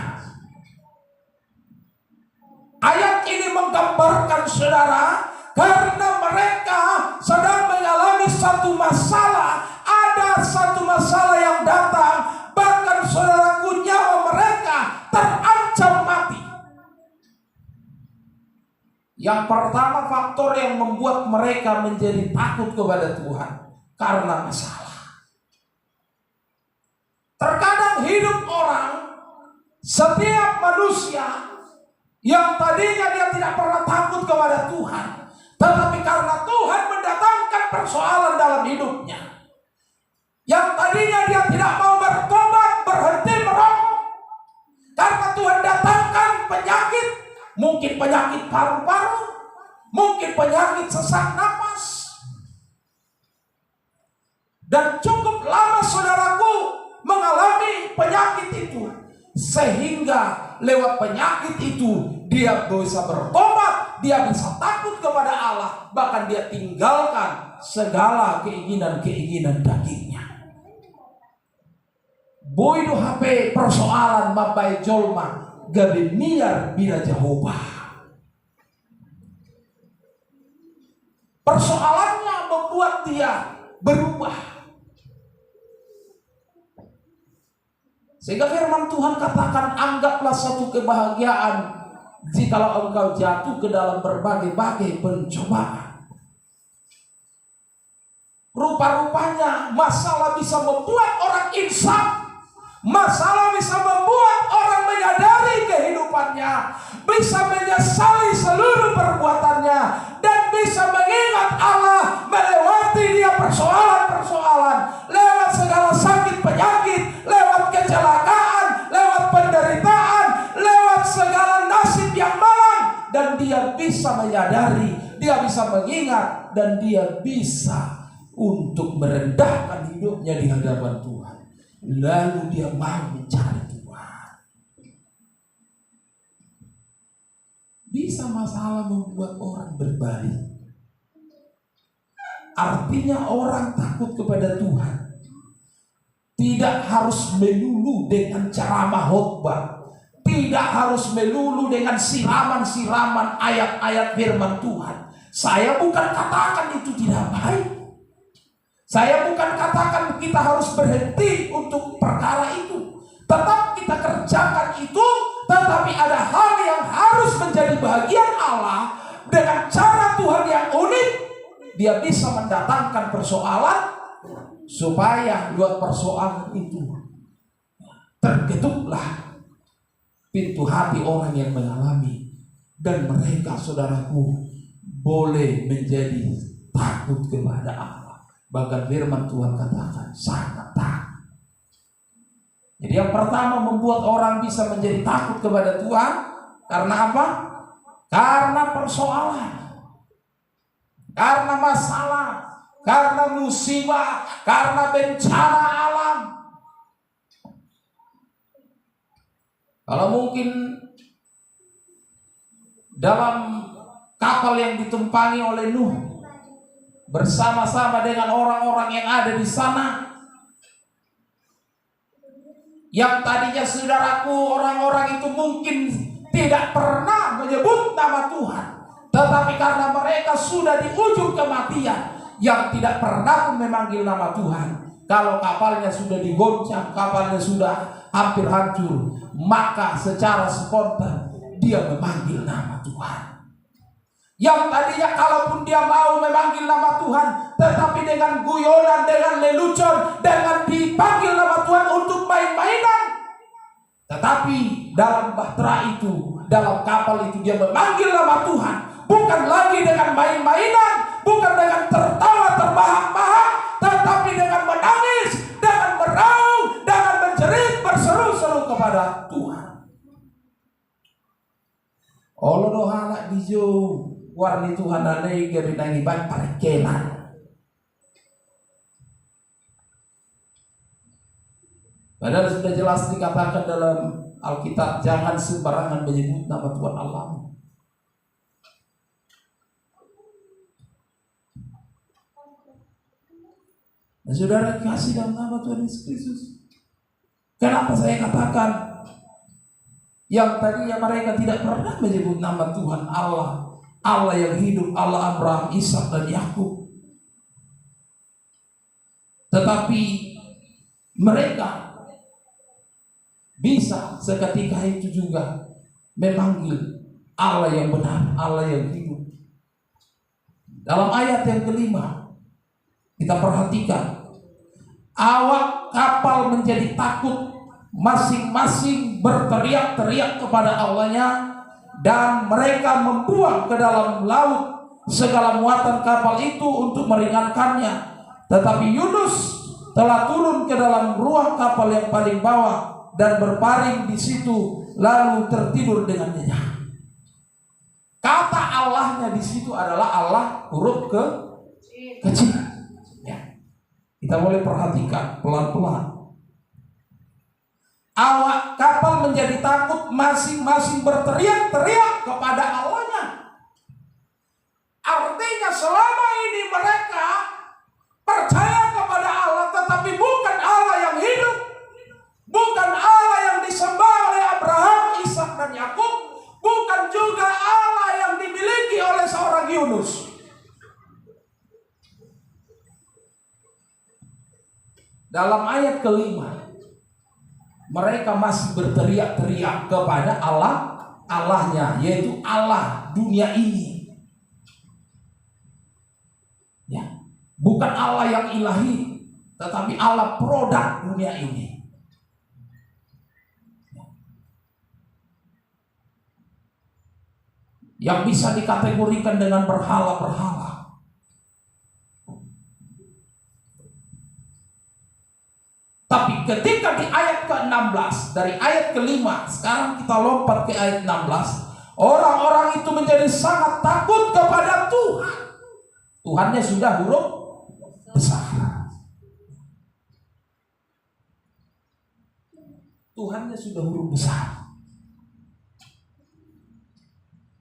Ayat ini menggambarkan saudara, karena mereka sedang mengalami satu masalah, ada satu masalah yang datang, bahkan saudaraku, nyawa mereka terancam mati. Yang pertama, faktor yang membuat mereka menjadi takut kepada Tuhan karena masalah. Terkadang hidup orang, setiap manusia yang tadinya dia tidak pernah takut kepada Tuhan, tetapi karena Tuhan mendatangkan persoalan dalam hidupnya, yang tadinya dia tidak mau bertobat, berhenti merokok, karena Tuhan datangkan penyakit, mungkin penyakit paru-paru, mungkin penyakit sesak napas. Dan cukup lama saudaraku mengalami penyakit itu, sehingga lewat penyakit itu dia bisa bertobat, dia bisa takut kepada Allah, bahkan dia tinggalkan segala keinginan-keinginan dagingnya. Boido HP persoalan mabai jolma gabe miar bila Jehovah. Persoalannya membuat dia berubah. Sehingga firman Tuhan katakan, anggaplah satu kebahagiaan jikalau engkau jatuh ke dalam berbagai-bagai pencobaan. Rupa-rupanya masalah bisa membuat orang insaf. Masalah bisa membuat orang menyadari kehidupannya, bisa menyesali seluruh perbuatannya, dan bisa mengingat Allah melewati dia persoalan-persoalan, lewat segala sakit penyakit, lewat kecelakaan, lewat penderitaan, lewat segala nasib yang malang, dan dia bisa menyadari, dia bisa mengingat, dan dia bisa untuk merendahkan hidupnya di hadapan Tuhan. Lalu dia mau mencari Tuhan. Bisa masalah membuat orang berbalik. Artinya orang takut kepada Tuhan tidak harus melulu dengan ceramah khotbah, tidak harus melulu dengan siraman-siraman ayat-ayat firman Tuhan. Saya bukan katakan itu tidak baik. Saya bukan katakan kita harus berhenti untuk perkara itu. Tetap kita kerjakan itu, tetapi ada hal yang harus menjadi bagian Allah dengan cara Tuhan yang unik. Dia bisa mendatangkan persoalan supaya lewat persoalan itu terketuklah pintu hati orang yang mengalami, dan mereka, saudaraku, boleh menjadi takut kepada Allah. Bahkan firman Tuhan katakan sangat takut. Jadi yang pertama membuat orang bisa menjadi takut kepada Tuhan karena apa? Karena persoalan, karena masalah, karena musibah, karena bencana alam. Kalau mungkin dalam kapal yang ditumpangi oleh Nuh bersama-sama dengan orang-orang yang ada di sana, yang tadinya, saudaraku, orang-orang itu mungkin tidak pernah menyebut nama Tuhan, tetapi karena mereka sudah di ujung kematian, yang tidak pernah memanggil nama Tuhan, kalau kapalnya sudah digoncang, kapalnya sudah hampir hancur, maka secara spontan dia memanggil nama Tuhan. Yang tadinya kalaupun dia mau memanggil nama Tuhan, tetapi dengan guyonan, dengan lelucon, dengan dipanggil nama Tuhan untuk main-mainan, tetapi dalam bahtera itu, dalam kapal itu, dia memanggil nama Tuhan, bukan lagi dengan main-mainan, bukan dengan tertawa terbahak-bahak, tetapi dengan menangis, dengan meraung, dengan menjerit, berseru-seru kepada Tuhan. Allah doa anak dijo warni Tuhan alai gebinangi ban parkelan. Padahal sudah jelas dikatakan dalam Alkitab, jangan sembarangan menyebut nama Tuhan Allah. Nah, saudara kasih dalam nama Tuhan Yesus Kristus. Kenapa saya katakan yang tadinya mereka tidak pernah menyebut nama Tuhan Allah, Allah yang hidup, Allah Abraham, Ishak dan Yakub, tetapi mereka bisa seketika itu juga memanggil Allah yang benar, Allah yang hidup. Dalam ayat yang kelima kita perhatikan, awak kapal menjadi takut, masing-masing berteriak-teriak kepada Allahnya, dan mereka membuang ke dalam laut segala muatan kapal itu untuk meringankannya. Tetapi Yunus telah turun ke dalam ruang kapal yang paling bawah dan berbaring di situ, lalu tertidur dengan nyenyak. Kata Allahnya di situ adalah Allah huruf kecil. Ya. Kita boleh perhatikan pelan-pelan. Awak kapal menjadi takut, masing-masing berteriak-teriak kepada Allahnya. Artinya selama ini mereka percaya kepada Allah, tetapi bukan Allah yang hidup, bukan Allah yang disembah oleh Abraham, Ishak dan Yakub, bukan juga Allah yang dimiliki oleh seorang Yunus. Dalam ayat kelima, mereka masih berteriak-teriak kepada Allahnya, yaitu Allah dunia ini. Ya, bukan Allah yang ilahi, tetapi Allah produk dunia ini. Yang bisa dikategorikan dengan berhala-berhala. Tapi ketika di ayat ke-16, dari ayat ke-5, sekarang kita lompat ke ayat 16, orang-orang itu menjadi sangat takut kepada Tuhan. Tuhannya sudah huruf besar. Tuhannya sudah huruf besar.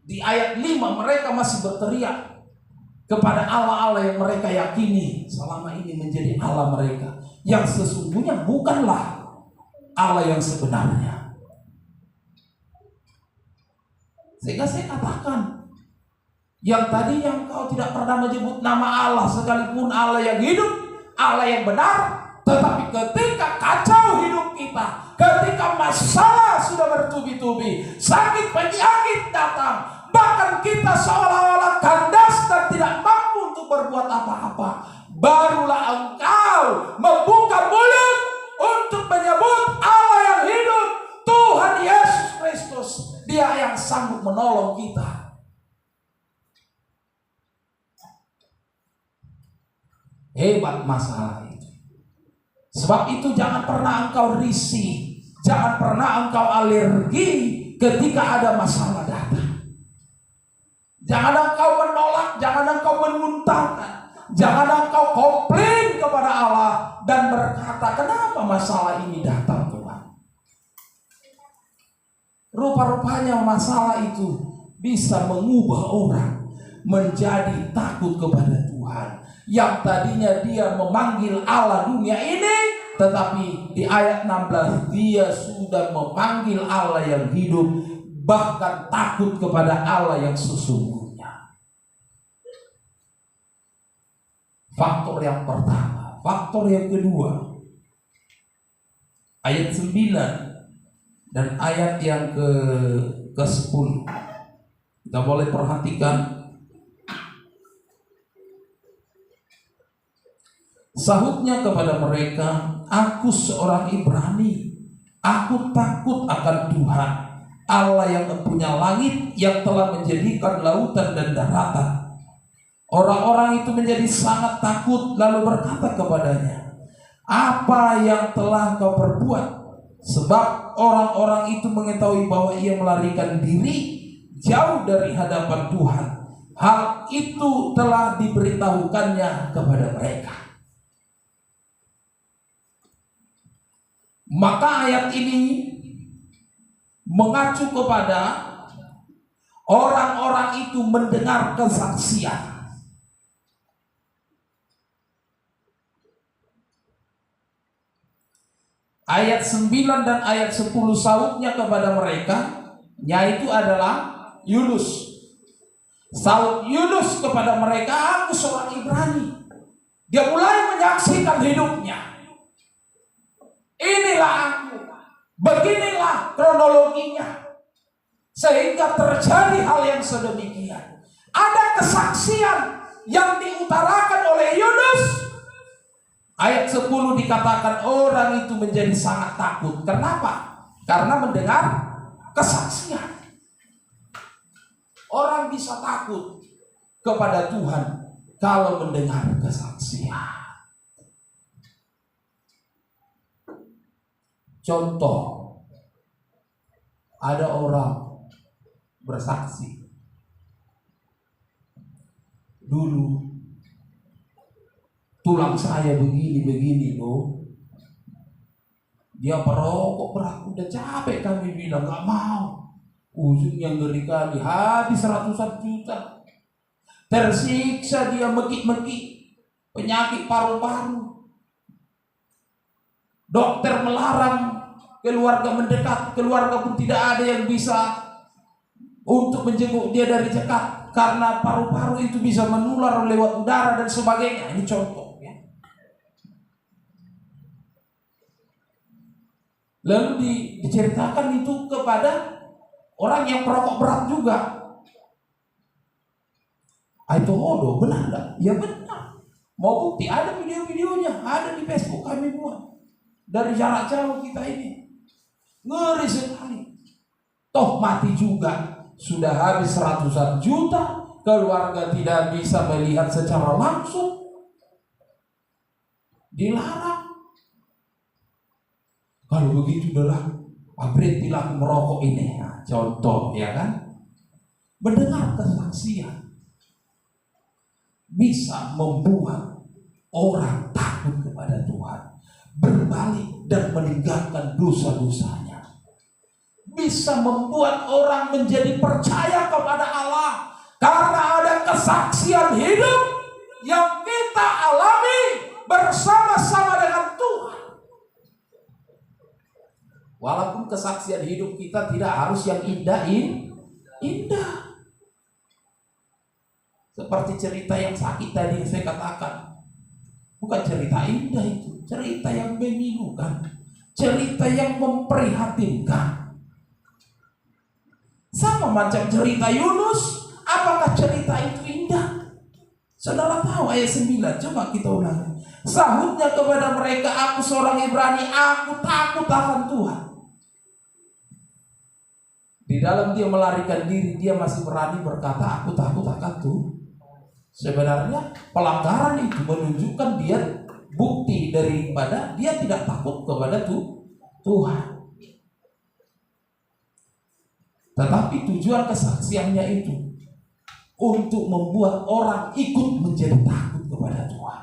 Di ayat 5 mereka masih berteriak kepada Allah-Allah yang mereka yakini selama ini menjadi Allah mereka, yang sesungguhnya bukanlah Allah yang sebenarnya. Sehingga saya katakan, yang tadi yang kau tidak pernah menyebut nama Allah, sekalipun Allah yang hidup, Allah yang benar, tetapi ketika kacau hidup kita, ketika masalah sudah bertubi-tubi, sakit penyakit datang, bahkan kita seolah-olah kandas dan tidak mampu untuk berbuat apa-apa, barulah engkau membuka mulut untuk menyebut Allah yang hidup, Tuhan Yesus Kristus, Dia yang sanggup menolong kita. Hebat masalah itu. Sebab itu jangan pernah engkau risih, jangan pernah engkau alergi ketika ada masalah datang. Jangan engkau menolak, jangan engkau memuntahkan, jangan engkau komplain kepada Allah dan berkata, kenapa masalah ini datang Tuhan? Rupa-rupanya masalah itu bisa mengubah orang menjadi takut kepada Tuhan. Yang tadinya dia memanggil Allah dunia ini, tetapi di ayat 16 dia sudah memanggil Allah yang hidup, bahkan takut kepada Allah yang sesungguhnya. Faktor yang pertama. Faktor yang kedua, ayat 9 dan ayat yang ke-10. Kita boleh perhatikan. Sahutnya kepada mereka, aku seorang Ibrani, aku takut akan Tuhan, Allah yang mempunyai langit, yang telah menjadikan lautan dan daratan. Orang-orang itu menjadi sangat takut, lalu berkata kepadanya, apa yang telah kau perbuat? Sebab orang-orang itu mengetahui bahwa ia melarikan diri jauh dari hadapan Tuhan. Hal itu telah diberitahukannya kepada mereka. Maka ayat ini mengacu kepada orang-orang itu mendengar kesaksian. Ayat 9 dan ayat 10 sautnya kepada mereka, yaitu adalah Yunus. Saut Yunus kepada mereka, aku seorang Ibrani. Dia mulai menyaksikan hidupnya. Inilah aku, beginilah kronologinya, sehingga terjadi hal yang sedemikian. Ada kesaksian yang diutarakan oleh Yunus. Ayat 10 dikatakan orang itu menjadi sangat takut. Kenapa? Karena mendengar kesaksian. Orang bisa takut kepada Tuhan kalau mendengar kesaksian. Contoh, ada orang bersaksi dulu tulang saya begini loh. Dia perokok berat, udah capek kami bilang gak mau. Ujungnya ngeri kali, habis ratusan juta. Tersiksa dia mekik-mekik, penyakit paru-paru. Dokter melarang keluarga mendekat, keluarga pun tidak ada yang bisa untuk menjenguk dia dari dekat karena paru-paru itu bisa menular lewat udara dan sebagainya. Ini contoh ya. Lalu diceritakan itu kepada orang yang perokok berat juga. Itu hodo, benar enggak? Ya benar. Mau bukti, ada video-videonya, ada di Facebook kami buat. Dari jarak jauh kita ini. Ngeri sekali. Toh mati juga. Sudah habis ratusan juta, keluarga tidak bisa melihat secara langsung. Dilarang. Kalau begitu adalah berhentilah aku merokok ini. Nah, contoh ya kan. Mendengar kesaksian bisa membuat orang takut kepada Tuhan, berbalik dan meninggalkan dosa-dosanya. Bisa membuat orang menjadi percaya kepada Allah karena ada kesaksian hidup yang kita alami bersama-sama dengan Tuhan. Walaupun kesaksian hidup kita tidak harus yang indah. Seperti cerita yang sakit tadi yang saya katakan. Bukan cerita indah itu, cerita yang memilukan, cerita yang memprihatinkan. Sama macam cerita Yunus, apakah cerita itu indah? Saudara tahu ayat 9, coba kita ulangi. Sahutnya kepada mereka, aku seorang Ibrani, aku takut akan Tuhan. Di dalam dia melarikan diri, dia masih berani berkata, aku takut akan Tuhan. Sebenarnya pelanggaran itu menunjukkan dia bukti daripada dia tidak takut kepada Tuhan. Tetapi tujuan kesaksiannya itu untuk membuat orang ikut menjadi takut kepada Tuhan.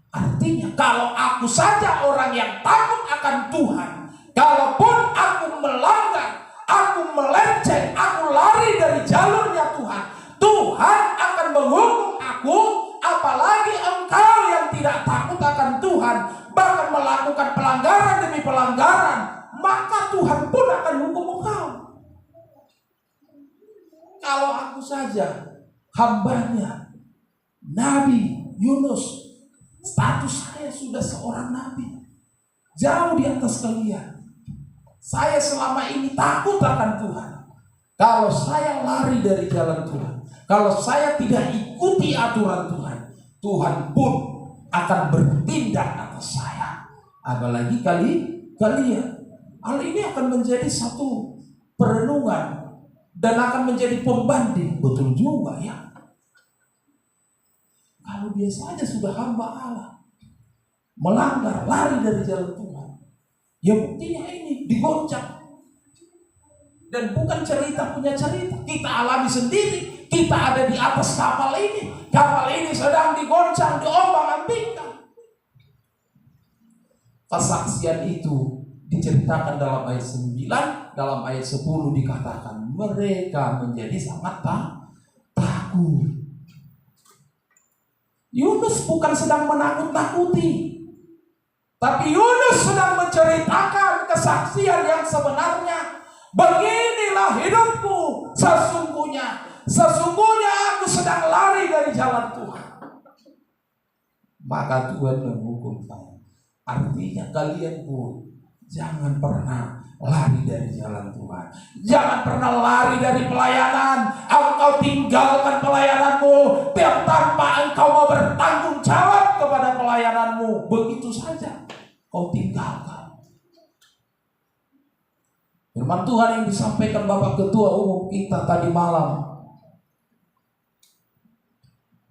Artinya kalau aku saja orang yang takut akan Tuhan, kalaupun aku melanggar, aku melenceng, aku lari dari jalurnya Tuhan, Tuhan akan menghukum aku. Apalagi engkau yang tidak takut akan Tuhan, bahkan melakukan pelanggaran demi pelanggaran, maka Tuhan pun akan hukum engkau. Kalau aku saja hambanya Nabi Yunus, status saya sudah seorang nabi, jauh di atas kalian. Saya selama ini takut akan Tuhan. Kalau saya lari dari jalan Tuhan, kalau saya tidak ikuti aturan Tuhan, Tuhan pun akan bertindak atas saya. Apalagi kalian. Hal ini akan menjadi satu perenungan dan akan menjadi pembanding. Betul juga ya. Kalau dia saja sudah hamba Allah, melanggar, lari dari jalan Tuhan, ya buktinya ini digoncang. Dan bukan cerita punya cerita, kita alami sendiri. Kita ada di atas kapal ini. Kapal ini sedang digoncang, diombang-ambingkan. Kesaksian itu diceritakan dalam ayat 9, dalam ayat 10 dikatakan mereka menjadi sangat takut. Yunus bukan sedang menakut-nakuti, tapi Yunus sedang menceritakan kesaksian yang sebenarnya. Beginilah hidupku, sesungguhnya aku sedang lari dari jalan Tuhan. Maka Tuhan menghukum saya. Artinya kalian pun jangan pernah lari dari jalan Tuhan. Jangan pernah lari dari pelayanan. Engkau tinggalkan pelayananmu tanpa engkau mau bertanggung jawab kepada pelayananmu. Begitu saja kau tinggalkan. Firman Tuhan yang disampaikan Bapak Ketua Umum kita tadi malam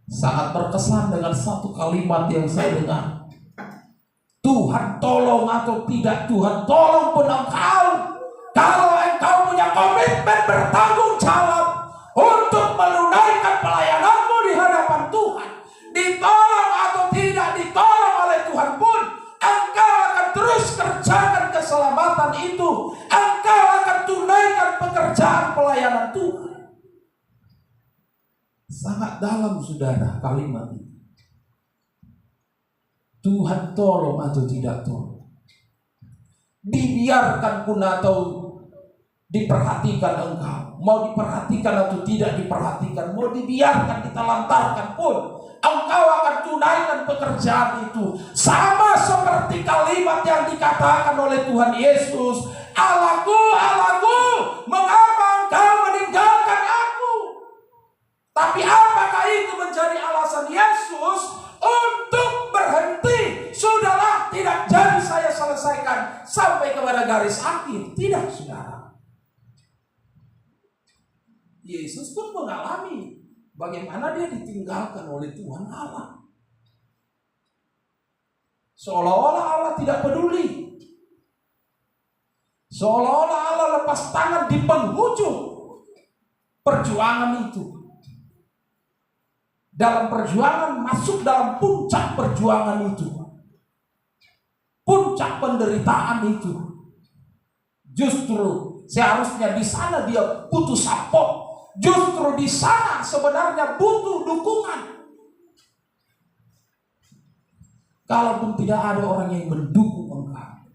sangat berkesan dengan satu kalimat yang saya dengar. Tuhan tolong atau tidak Tuhan tolong pun engkau, kalau engkau punya komitmen bertanggung jawab untuk pelayanan Tuhan. Sangat dalam saudara kalimat ini. Tuhan tolong atau tidak tolong, dibiarkan pun atau diperhatikan engkau, mau diperhatikan atau tidak diperhatikan, mau dibiarkan ditelantarkan pun, engkau akan tunaikan pekerjaan itu. Sama seperti kalimat yang dikatakan oleh Tuhan Yesus, Allahku, Allahku, mengapa engkau meninggalkan aku? Tapi apakah itu menjadi alasan Yesus untuk berhenti? Sudahlah, tidak jadi saya selesaikan sampai kepada garis akhir. Tidak, saudara. Yesus pun mengalami bagaimana dia ditinggalkan oleh Tuhan Allah. Seolah-olah Allah tidak peduli. Seolah-olah Allah lepas tangan di penghujung perjuangan itu. Dalam perjuangan, masuk dalam puncak perjuangan itu, puncak penderitaan itu. Justru seharusnya di sana dia butuh support. Justru di sana sebenarnya butuh dukungan. Kalaupun tidak ada orang yang mendukung engkau,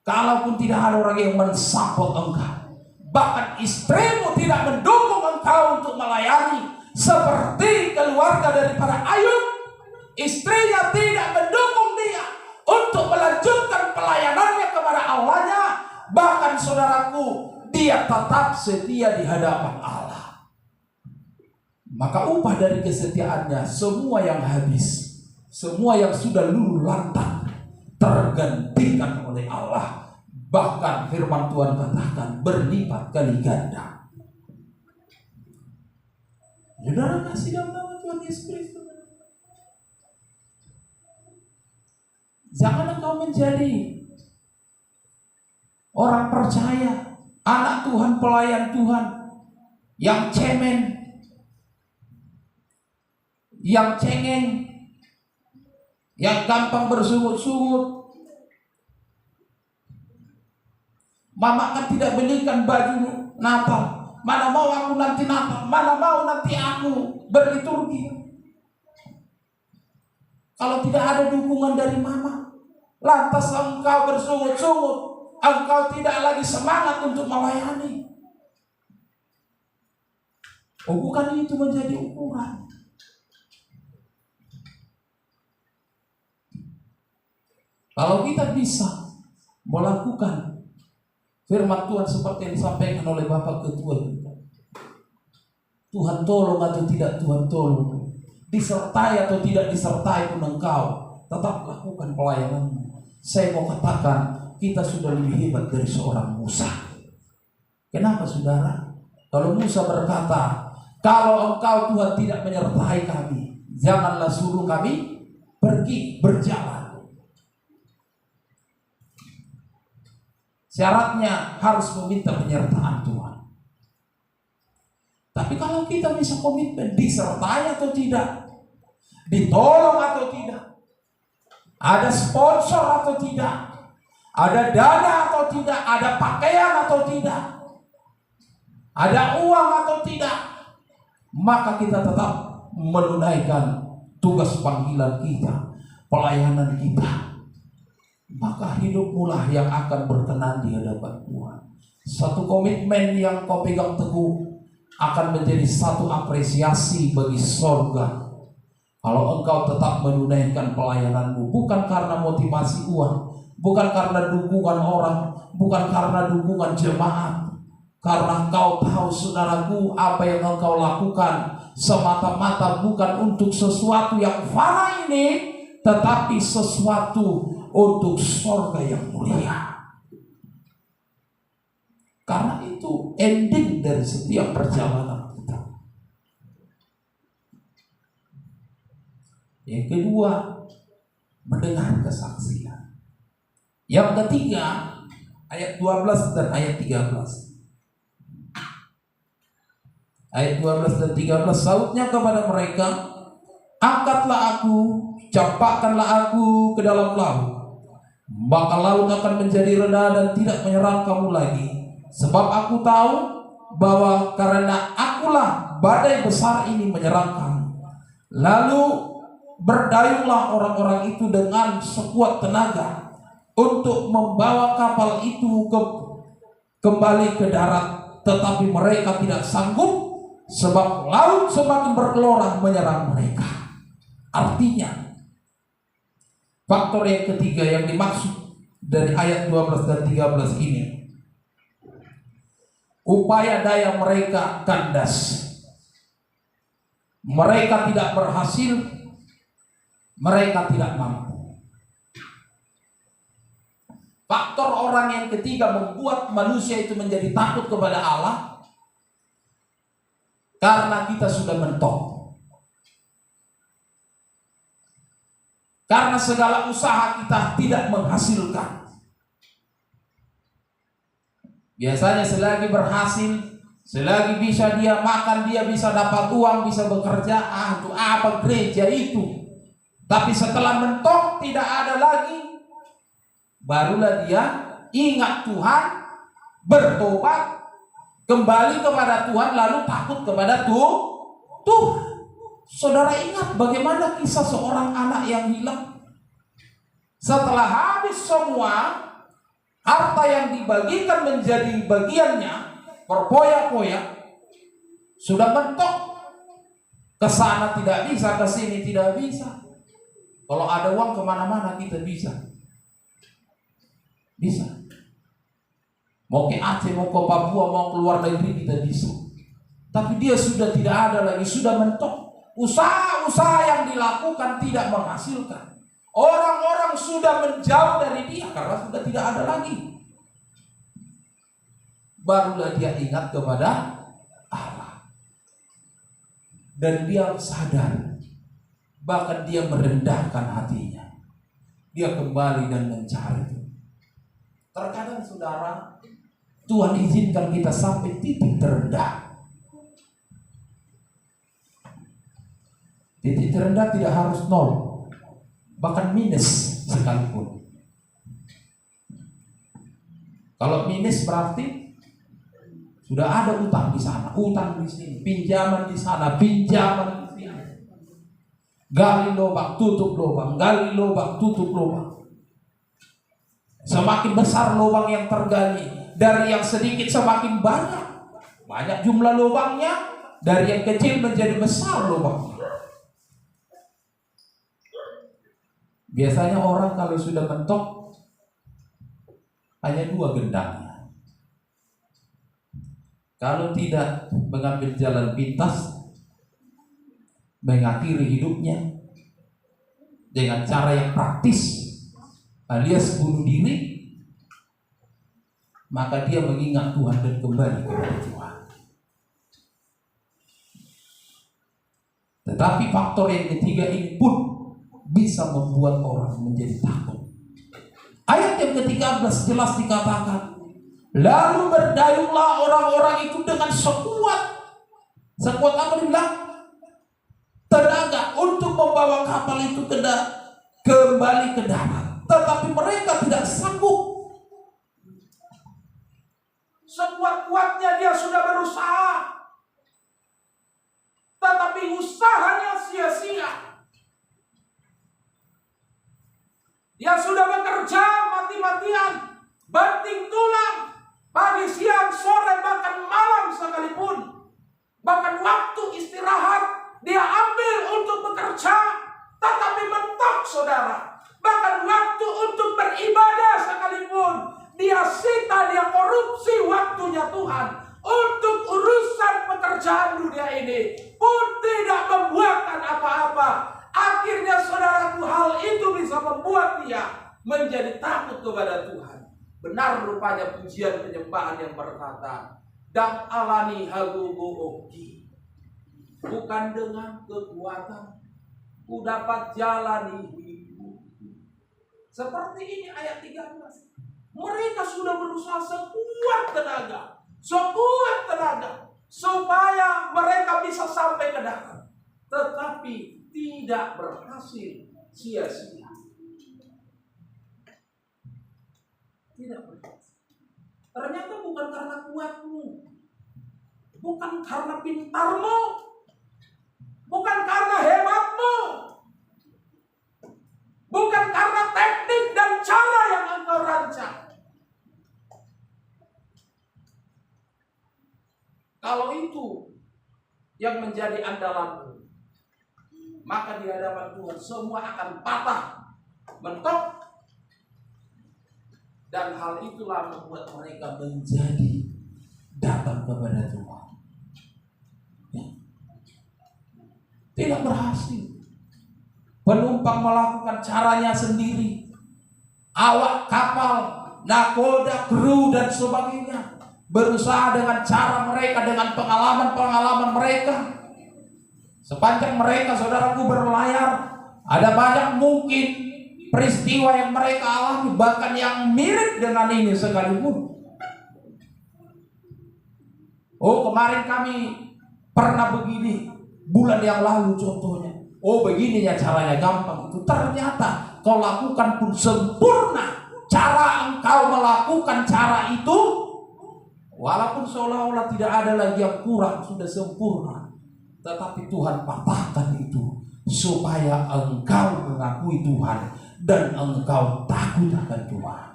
kalaupun tidak ada orang yang mensupport engkau, bahkan istrimu tidak mendukung engkau untuk melayani, seperti keluarga daripada Ayub, istrinya tidak mendukung dia untuk melanjutkan pelayanannya kepada Allahnya. Bahkan saudaraku, dia tetap setia di hadapan Allah. Maka upah dari kesetiaannya, semua yang habis, semua yang sudah luluh lantak, tergantikan oleh Allah. Bahkan firman Tuhan katakan berlipat kali ganda. Saudara kasih dalam nama Tuhan Yesus Kristus. Jangan engkau menjadi orang percaya, anak Tuhan, pelayan Tuhan yang cemen, yang cengeng, yang gampang bersungut-sungut. Mama kan tidak belikan baju Natal. Mana mau aku nanti Natal, mana mau nanti aku berliturgi. Kalau tidak ada dukungan dari mama, lantas engkau bersungut-sungut, engkau tidak lagi semangat untuk melayani. Oh, bukan itu menjadi ukuran. Kalau kita bisa melakukan firman Tuhan seperti yang disampaikan oleh Bapak Ketua kita, Tuhan tolong atau tidak Tuhan tolong, disertai atau tidak disertai pun engkau tetap lakukan pelayananmu. Saya mau katakan, kita sudah lebih hebat dari seorang Musa. Kenapa saudara? Kalau Musa berkata, kalau engkau Tuhan tidak menyertai kami, janganlah suruh kami pergi berjalan. Syaratnya harus meminta penyertaan Tuhan. Tapi kalau kita bisa komitmen, disertai atau tidak, ditolong atau tidak, ada sponsor atau tidak, ada dana atau tidak, ada pakaian atau tidak, ada uang atau tidak, maka kita tetap menunaikan tugas panggilan kita, pelayanan kita. Maka hidupmu lah yang akan berkenan di hadapan Tuhan. Satu komitmen yang kau pegang teguh akan menjadi satu apresiasi bagi sorga. Kalau engkau tetap menunaikan pelayananmu, bukan karena motivasi uang, bukan karena dukungan orang, bukan karena dukungan jemaat, karena engkau tahu saudaraku, apa yang engkau lakukan semata-mata bukan untuk sesuatu yang fana ini, tetapi sesuatu untuk surga yang mulia. Karena itu ending dari setiap perjalanan kita. Yang kedua, mendengar kesaksian. Yang ketiga, ayat 12 dan ayat 13. Ayat 12 dan 13, sautnya kepada mereka, angkatlah aku, campakkanlah aku ke dalam laut, maka laut akan menjadi reda dan tidak menyerang kamu lagi. Sebab aku tahu bahwa karena akulah badai besar ini menyerang kamu. Lalu berdayunglah orang-orang itu dengan sekuat tenaga untuk membawa kapal itu kembali ke darat, tetapi mereka tidak sanggup sebab laut semakin bergelora menyerang mereka. Artinya, faktor yang ketiga yang dimaksud dari ayat 12 dan 13 ini, upaya daya mereka kandas. Mereka tidak berhasil, mereka tidak mampu. Faktor orang yang ketiga membuat manusia itu menjadi takut kepada Allah karena kita sudah mentok. Karena segala usaha kita tidak menghasilkan. Biasanya selagi berhasil, selagi bisa dia makan, dia bisa dapat uang, bisa bekerja, untuk apa gereja itu? Tapi setelah mentok tidak ada lagi, barulah dia ingat Tuhan, bertobat, kembali kepada Tuhan, lalu takut kepada Tuhan. Saudara ingat bagaimana kisah seorang anak yang hilang? Setelah habis semua harta yang dibagikan menjadi bagiannya, berpoyak-poyak, sudah mentok, ke sana tidak bisa, ke sini tidak bisa. Kalau ada uang kemana-mana kita bisa. Mau ke Aceh, mau ke Papua, mau keluar negeri kita bisa. Tapi dia sudah tidak ada lagi, sudah mentok. Usaha-usaha yang dilakukan tidak menghasilkan. Orang-orang sudah menjauh dari dia karena sudah tidak ada lagi. Barulah dia ingat kepada Allah. Dan dia sadar, bahkan dia merendahkan hatinya. Dia kembali dan mencari. Terkadang saudara, Tuhan izinkan kita sampai titik terendah. Titik terendah tidak harus 0, bahkan minus sekalipun. Kalau minus berarti sudah ada utang di sana, utang di sini, pinjaman di sana, pinjaman di sini. Gali lubang, tutup lubang, gali lubang, tutup lubang. Semakin besar lubang yang tergali, dari yang sedikit semakin banyak jumlah lubangnya, dari yang kecil menjadi besar lubangnya. Biasanya orang kalau sudah mentok hanya 2 gendangnya. Kalau tidak mengambil jalan pintas, mengakhiri hidupnya dengan cara yang praktis alias bunuh diri, maka dia mengingat Tuhan dan kembali kepada Tuhan. Tetapi faktor yang ketiga ini pun bisa membuat orang menjadi takut. Ayat yang ke-13 jelas dikatakan, lalu berdayunglah orang-orang itu dengan sekuat apa dibilang? Tenaga untuk membawa kapal itu kembali ke darat. Tetapi mereka tidak sanggup. Sekuat-kuatnya dia sudah berusaha, tetapi usahanya sia-sia. Dia sudah bekerja mati-matian, banting tulang, pagi, siang, sore, bahkan malam sekalipun. Bahkan waktu istirahat dia ambil untuk bekerja, tetapi mentok saudara. Bahkan waktu untuk beribadah sekalipun dia sita, dia korupsi waktunya Tuhan. Untuk urusan pekerjaan dunia ini pun tidak membuahkan apa-apa. Akhirnya saudaraku, hal itu bisa membuat dia menjadi takut kepada Tuhan. Benar rupanya pujian penyembahan yang berkata, "Dak alani hagubu oki." Bukan dengan kekuatan ku dapat jalani hidup. Seperti ini ayat 13. Mereka sudah berusaha sekuat tenaga supaya mereka bisa sampai ke darat. Tetapi tidak berhasil, sia-sia. Tidak berhasil. Ternyata bukan karena kuatmu, bukan karena pintarmu, bukan karena hebatmu, bukan karena teknik dan cara yang engkau rancang. Kalau itu yang menjadi andalanmu, maka di hadapan Tuhan semua akan patah, mentok. Dan hal itulah membuat mereka menjadi datang kepada Tuhan. Ya. Tidak berhasil. Penumpang melakukan caranya sendiri. Awak kapal, nakoda, kru dan sebagainya berusaha dengan cara mereka, dengan pengalaman-pengalaman mereka. Sepanjang mereka, saudaraku, berlayar, ada banyak mungkin peristiwa yang mereka alami, bahkan yang mirip dengan ini sekalipun. Oh, kemarin kami pernah begini, bulan yang lalu contohnya. Oh, begini ya caranya, gampang itu. Ternyata kau lakukan pun sempurna. Cara engkau melakukan cara itu, walaupun seolah-olah tidak ada lagi yang kurang, sudah sempurna. Tetapi Tuhan patahkan itu supaya engkau mengakui Tuhan dan engkau takut akan Tuhan.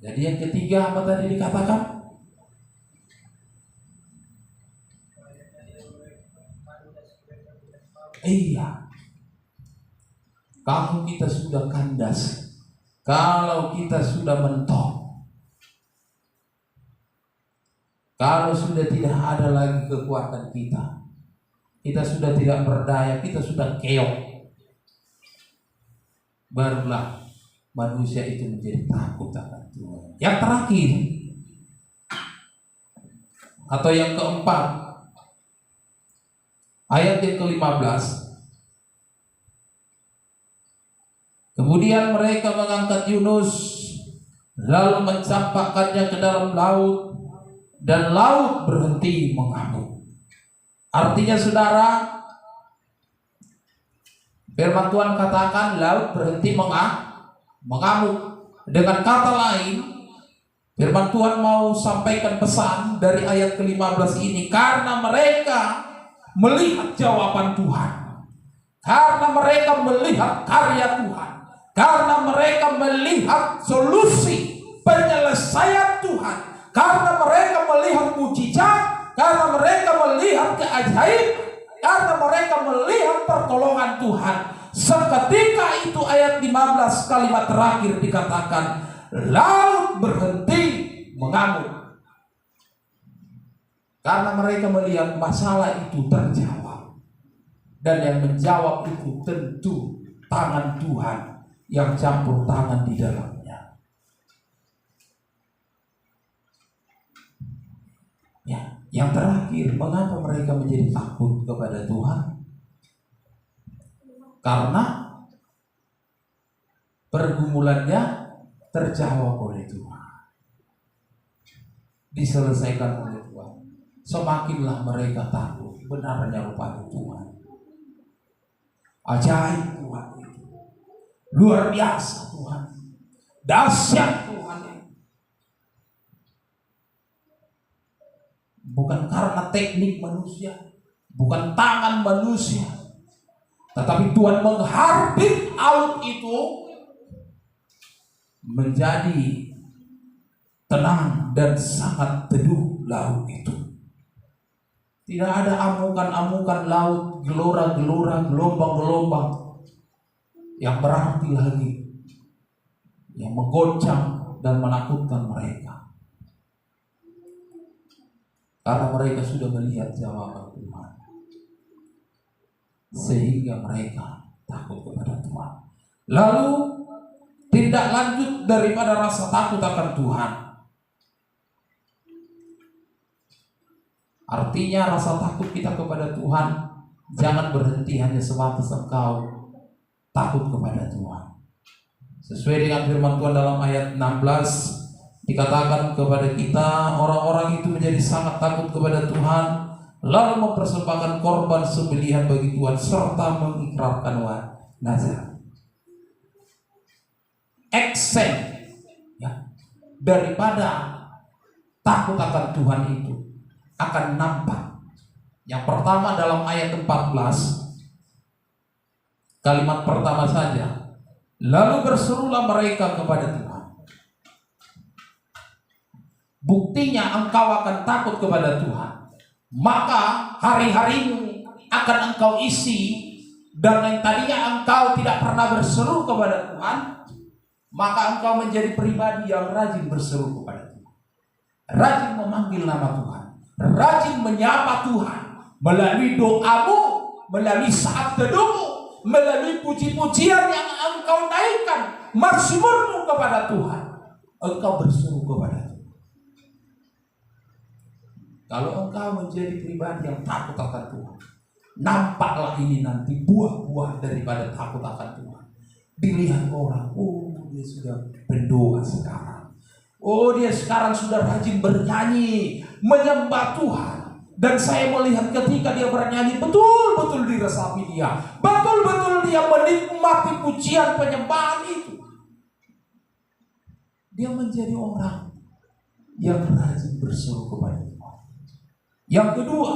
Jadi yang ketiga apa tadi dikatakan? Iya. Kalau kita sudah kandas, kalau kita sudah mentok, kalau sudah tidak ada lagi kekuatan kita sudah tidak berdaya, kita sudah keok, barulah manusia itu menjadi takut akan Tuhan. Yang terakhir atau yang keempat, ayat yang ke-15. Kemudian mereka mengangkat Yunus lalu mencampakkannya ke dalam laut, dan laut berhenti mengamuk. Artinya saudara, firman Tuhan katakan laut berhenti mengamuk. Dengan kata lain, firman Tuhan mau sampaikan pesan dari ayat ke-15 ini, karena mereka melihat jawaban Tuhan, karena mereka melihat karya Tuhan, karena mereka melihat solusi penyelesaian Tuhan, karena mereka melihat mujizat, karena mereka melihat keajaiban, karena mereka melihat pertolongan Tuhan. Seketika itu ayat 15 kalimat terakhir dikatakan laut berhenti mengamuk. Karena mereka melihat masalah itu terjawab, dan yang menjawab itu tentu tangan Tuhan yang campur tangan di dalamnya. Ya, yang terakhir, mengapa mereka menjadi takut kepada Tuhan? Karena pergumulannya terjawab oleh Tuhan, diselesaikan oleh Tuhan. Semakinlah mereka takut, benarnya rupanya Tuhan. Ajaib Tuhan itu, luar biasa Tuhan, dahsyat Tuhan itu. Bukan karena teknik manusia, bukan tangan manusia, tetapi Tuhan mengharbit laut itu menjadi tenang dan sangat teduh laut itu. Tidak ada amukan-amukan laut, gelora-gelora, gelombang-gelombang yang berarti lagi, yang menggoncang dan menakutkan mereka. Karena mereka sudah melihat jawaban Tuhan, sehingga mereka takut kepada Tuhan. Lalu tindak lanjut daripada rasa takut akan Tuhan, artinya rasa takut kita kepada Tuhan jangan berhenti hanya sebatas engkau takut kepada Tuhan. Sesuai dengan firman Tuhan dalam ayat 16, dikatakan kepada kita, orang-orang itu menjadi sangat takut kepada Tuhan, lalu mempersembahkan korban sembelihan bagi Tuhan serta mengikrarkan nazar. Eksen ya, daripada takut akan Tuhan itu akan nampak. Yang pertama dalam ayat 14, kalimat pertama saja. Lalu berserulah mereka kepada Tuhan. Buktinya engkau akan takut kepada Tuhan, maka hari-harimu akan engkau isi. Dan yang tadinya engkau tidak pernah berseru kepada Tuhan, maka engkau menjadi pribadi yang rajin berseru kepada Tuhan, rajin memanggil nama Tuhan, rajin menyapa Tuhan melalui doamu, melalui saat teduhmu, melalui puji-pujian yang engkau naikkan, mazmurmu kepada Tuhan. Engkau berseru kepada Tuhan. Kalau engkau menjadi pribadi yang takut akan Tuhan, nampaklah ini nanti buah-buah daripada takut akan Tuhan. Dilihat orang, oh dia sudah berdoa sekarang, oh dia sekarang sudah rajin bernyanyi, menyembah Tuhan. Dan saya melihat ketika dia bernyanyi, betul-betul diresapi dia, betul-betul dia menikmati pujian penyembahan itu. Dia menjadi orang yang rajin berseru kepada Tuhan. Yang kedua,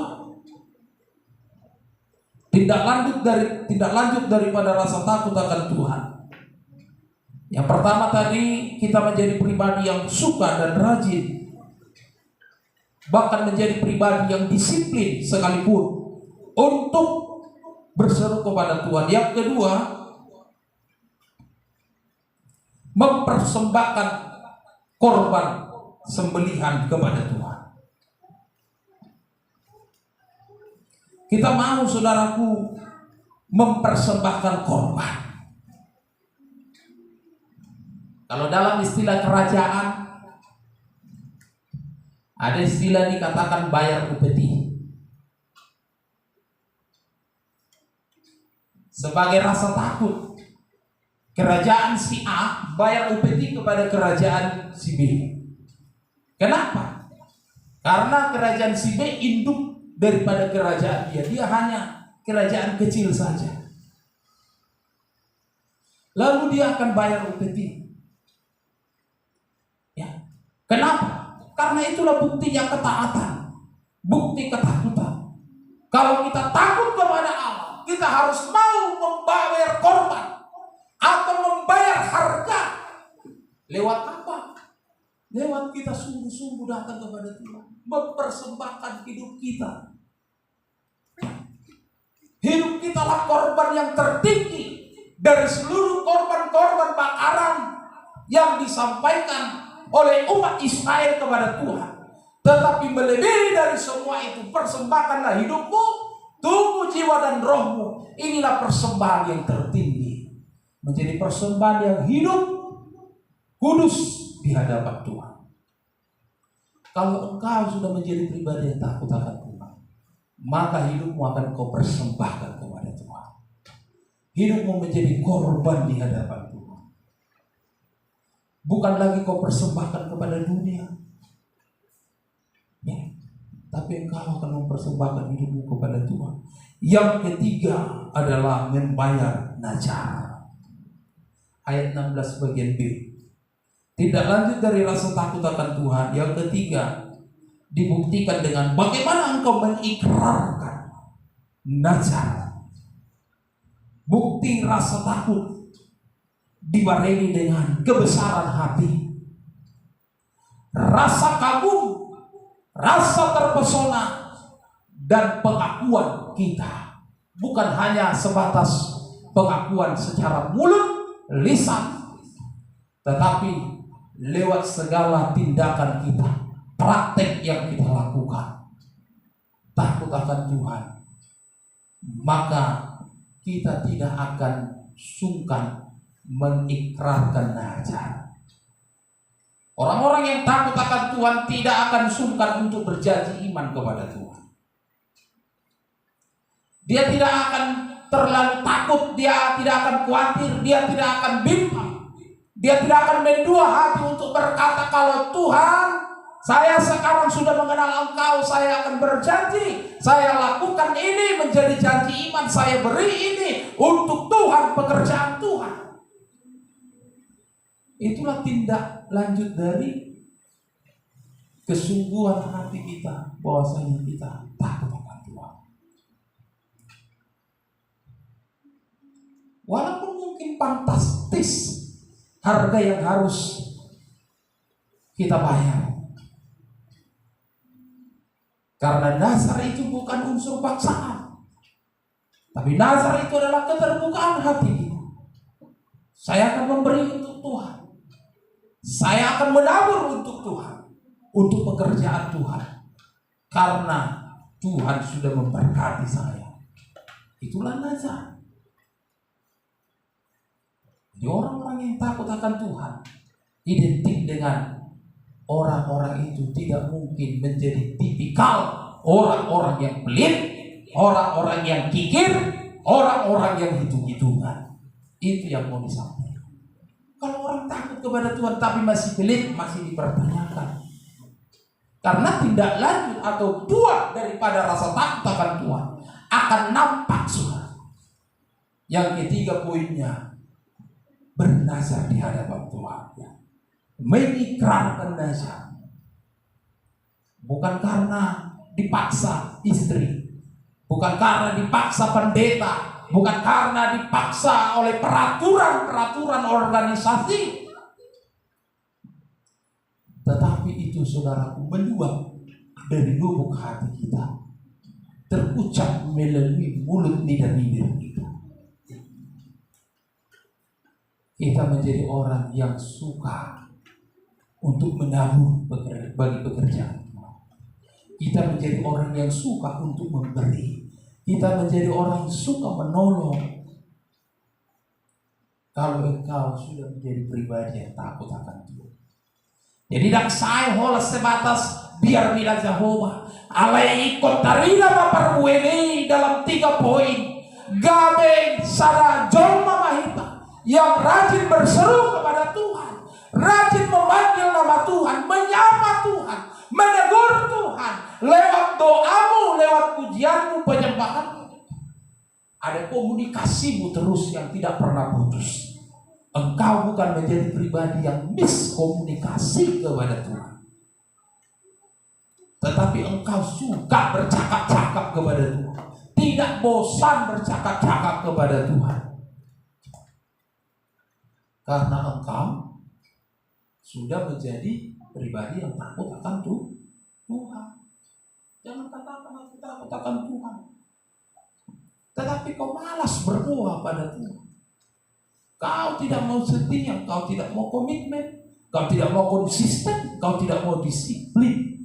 tindak lanjut daripada rasa takut akan Tuhan. Yang pertama tadi, kita menjadi pribadi yang suka dan rajin, bahkan menjadi pribadi yang disiplin sekalipun untuk berseru kepada Tuhan. Yang kedua, mempersembahkan korban sembelihan kepada Tuhan. Kita mau, saudaraku, mempersembahkan korban. Kalau dalam istilah kerajaan, ada istilah dikatakan bayar upeti. Sebagai rasa takut, kerajaan si A bayar upeti kepada kerajaan si B. Kenapa? Karena kerajaan si B induk daripada kerajaan dia. Dia hanya kerajaan kecil saja. Lalu dia akan bayar upeti. Ya. Kenapa? Karena itulah buktinya ketaatan, bukti ketakutan. Kalau kita takut kepada Allah, kita harus mau membayar korban atau membayar harga. Lewat apa? Lewat kita sungguh-sungguh datang kepada Tuhan, mempersembahkan hidup kita. Hidup kita lah korban yang tertinggi dari seluruh korban-korban bakaran yang disampaikan oleh umat Israel kepada Tuhan. Tetapi melebihi dari semua itu, persembahkanlah hidupmu, tubuh, jiwa, dan rohmu. Inilah persembahan yang tertinggi, menjadi persembahan yang hidup, kudus di hadapan Tuhan. Kalau engkau sudah menjadi pribadi yang takut akan Tuhan, maka hidupmu akan kau persembahkan kepada Tuhan. Hidupmu menjadi korban di hadapan Tuhan. Bukan lagi kau persembahkan kepada dunia, ya, tapi engkau akan mempersembahkan hidupmu kepada Tuhan. Yang ketiga adalah membayar najar. Ayat 16 bagian B. Tidak lanjut dari rasa takut akan Tuhan. Yang ketiga dibuktikan dengan bagaimana engkau mengikrarkan najar. Bukti rasa takut dibarengi dengan kebesaran hati, rasa kagum, rasa terpesona, dan pengakuan kita. Bukan hanya sebatas pengakuan secara mulut, lisan, tetapi lewat segala tindakan kita, praktek yang kita lakukan. Takut akan Tuhan, maka kita tidak akan sungkan mengikrarkan najar. Orang-orang yang takut akan Tuhan tidak akan sungkan untuk berjanji iman kepada Tuhan. Dia tidak akan terlalu takut, dia tidak akan khawatir, dia tidak akan bimbang, dia tidak akan mendua hati untuk berkata, kalau Tuhan, saya sekarang sudah mengenal Engkau, saya akan berjanji, saya lakukan ini menjadi janji iman, saya beri ini untuk Tuhan, pekerjaan Tuhan. Itulah tindak lanjut dari kesungguhan hati kita bahwasanya kita takut akan Tuhan. Walaupun mungkin fantastis harga yang harus kita bayar. Karena Nazar itu bukan unsur paksaan, tapi Nazar itu adalah keterbukaan hati kita. Saya akan memberi untuk Tuhan. Saya akan menabur untuk Tuhan, untuk pekerjaan Tuhan, karena Tuhan sudah memberkati saya. Itulah Nazar. Jadi orang-orang yang takut akan Tuhan identik dengan orang-orang itu tidak mungkin menjadi tipikal orang-orang yang pelit, orang-orang yang kikir, orang-orang yang hitung-hitungan. Itu yang mau disampaikan. Kalau orang takut kepada Tuhan tapi masih pelit, masih dipertanyakan. Karena tindak lanjut atau buah daripada rasa takut akan Tuhan akan nampak, saudara. Yang ketiga poinnya, bernazar di hadapan Tuhan. Mengikrarkan nazar, bukan karena dipaksa istri, bukan karena dipaksa pendeta, bukan karena dipaksa oleh peraturan organisasi, tetapi itu, saudaraku, meluap dari lubuk hati kita, terucap melalui mulut lidah bibir kita. Kita menjadi orang yang suka untuk menabur bagi pekerjaan Tuhan. Kita menjadi orang yang suka untuk memberi. Kita menjadi orang yang suka menolong. Kalau engkau sudah menjadi pribadi yang takut akan Tuhan. Jadi tidak saya holas sebatas biar bilang Jehovah. Alai ikut tarina maparbueni dalam 3 poin. Gabe sada jolma mahita, yang rajin berseru kepada Tuhan, rajin memanggil nama Tuhan, menyapa Tuhan, menegur Tuhan lewat doamu, lewat pujianmu, penyembahanmu. Ada komunikasimu terus yang tidak pernah putus. Engkau bukan menjadi pribadi yang miskomunikasi kepada Tuhan, tetapi engkau suka bercakap-cakap kepada Tuhan, tidak bosan bercakap-cakap kepada Tuhan, karena engkau sudah menjadi pribadi yang takut akan Tuhan. Jangan katakan aku takut akan Tuhan, tetapi kau malas berdoa pada Tuhan. Kau tidak mau setia, kau tidak mau komitmen, kau tidak mau konsisten, kau tidak mau disiplin.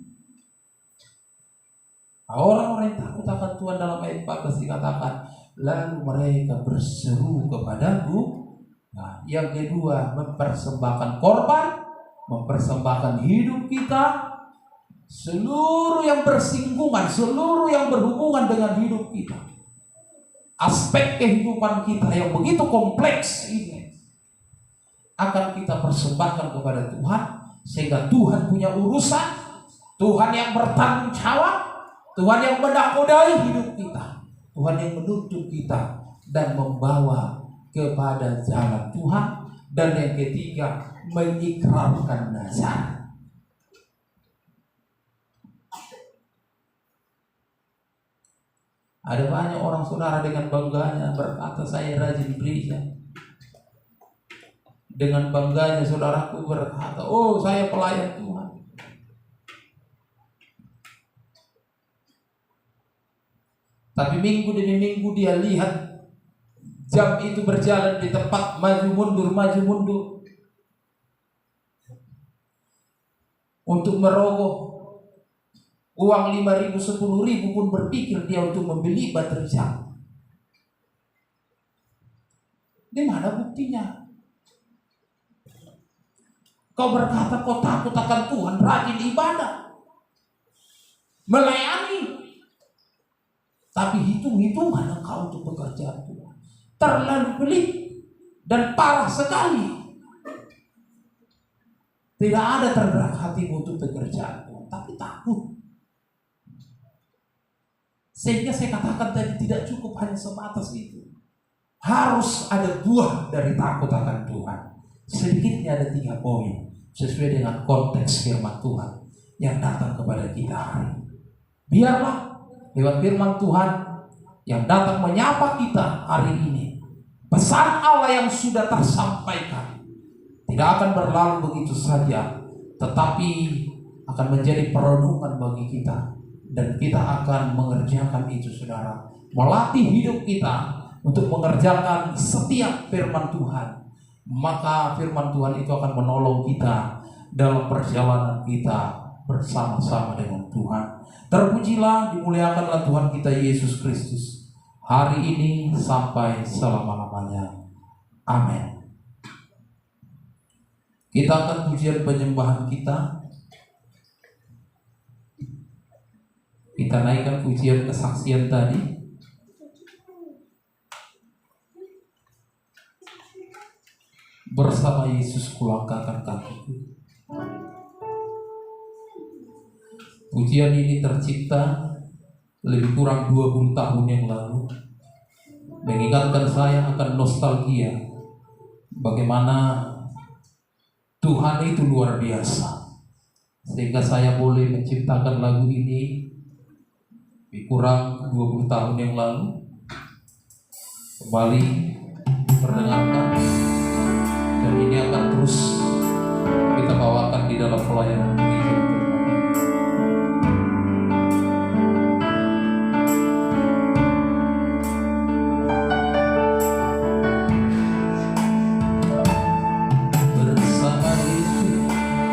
Orang-orang yang takut akan Tuhan dalam ayat 14 dikatakan, lalu mereka berseru kepadaku. Nah, yang kedua, mempersembahkan korban, mempersembahkan hidup kita, seluruh yang bersinggungan, seluruh yang berhubungan dengan hidup kita. Aspek kehidupan kita yang begitu kompleks ini akan kita persembahkan kepada Tuhan, sehingga Tuhan punya urusan, Tuhan yang bertanggung jawab, Tuhan yang menakodai hidup kita, Tuhan yang menuntun kita dan membawa kepada jalan Tuhan. Dan yang ketiga, mengikrarkan nazar. Ada banyak orang saudara dengan bangganya berkata saya rajin gereja. Dengan bangganya saudaraku berkata, oh saya pelayan Tuhan. Tapi minggu demi minggu dia lihat jam itu berjalan di tempat maju mundur. Untuk merogoh uang 5.000, 10.000 pun berpikir dia untuk membeli baterai jam. Di mana buktinya? Kau berkata kau takut akan Tuhan, rajin ibadah, melayani, tapi hitung-hitungan engkau untuk pekerjaan Tuhan terlalu pelit dan parah sekali. Tidak ada tergerak hatimu untuk pekerjaan Tuhan, tapi takut. Sehingga saya katakan tadi tidak cukup hanya sebatas itu. Harus ada buah dari takut akan Tuhan. Sedikitnya ada 3 poin sesuai dengan konteks firman Tuhan. yang datang kepada kita hari ini. Biarlah lewat firman Tuhan yang datang menyapa kita hari ini, pesan Allah yang sudah tersampaikan tidak akan berlalu begitu saja, tetapi akan menjadi perenungan bagi kita, dan kita akan mengerjakan itu, saudara. Melatih hidup kita untuk mengerjakan setiap firman Tuhan. Maka firman Tuhan itu akan menolong kita dalam perjalanan kita bersama-sama dengan Tuhan. Terpujilah, dimuliakanlah Tuhan kita Yesus Kristus hari ini sampai selama-lamanya. Amin. Kita akan pujian penyembahan kita. Kita naikkan pujian kesaksian tadi. Bersama Yesus kulangkahkan kakiku. Pujian ini tercipta lebih kurang 20 tahun yang lalu, mengingatkan saya akan nostalgia bagaimana Tuhan itu luar biasa, sehingga saya boleh menciptakan lagu ini lebih kurang 20 tahun yang lalu. Kembali perdengarkan, dan ini akan terus kita bawakan di dalam pelayanan gereja. Bersama Yesus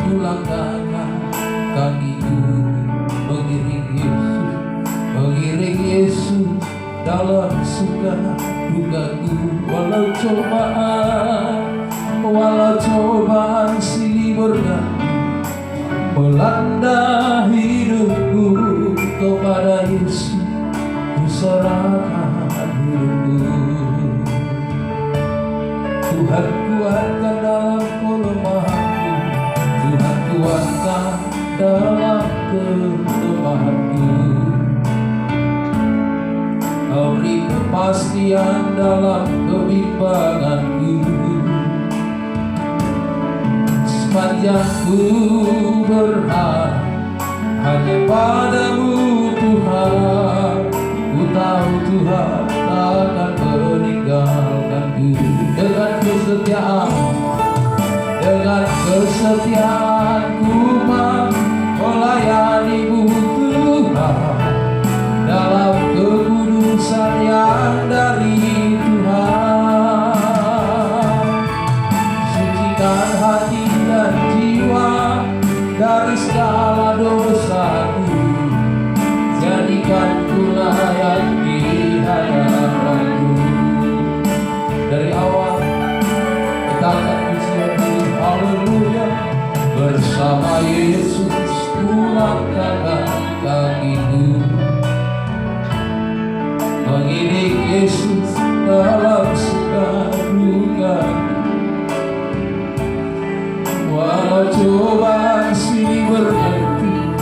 kulangkahkan kakiku, mengiring Yesus dalam suka dukaku. Walau cobaan silih berganti melanda hidupku, kepada Yesus ku serahkan hidupku. Tuhan kuatkan dalam kelemahanku, Tuhan kuatkan dalam kelemahanku. Kau beri kepastian dalam kebimbanganku. Sepanjang ku berharap hanya padamu Tuhan, ku tahu Tuhan takkan meninggalkanku. Dengan kesetiaanku melayanimu Tuhan, dalam kekudusan yang dari Tuhan. Sucikan hati dan jiwa dari segala dosaku, jadikan ku layak di hadapanmu. Dari awal kita akan pujian ini, haleluya. Bersama Yesus kulangkahkan kakiku, mengiring Yesus dalam suka duka. Walau cobaan silih berganti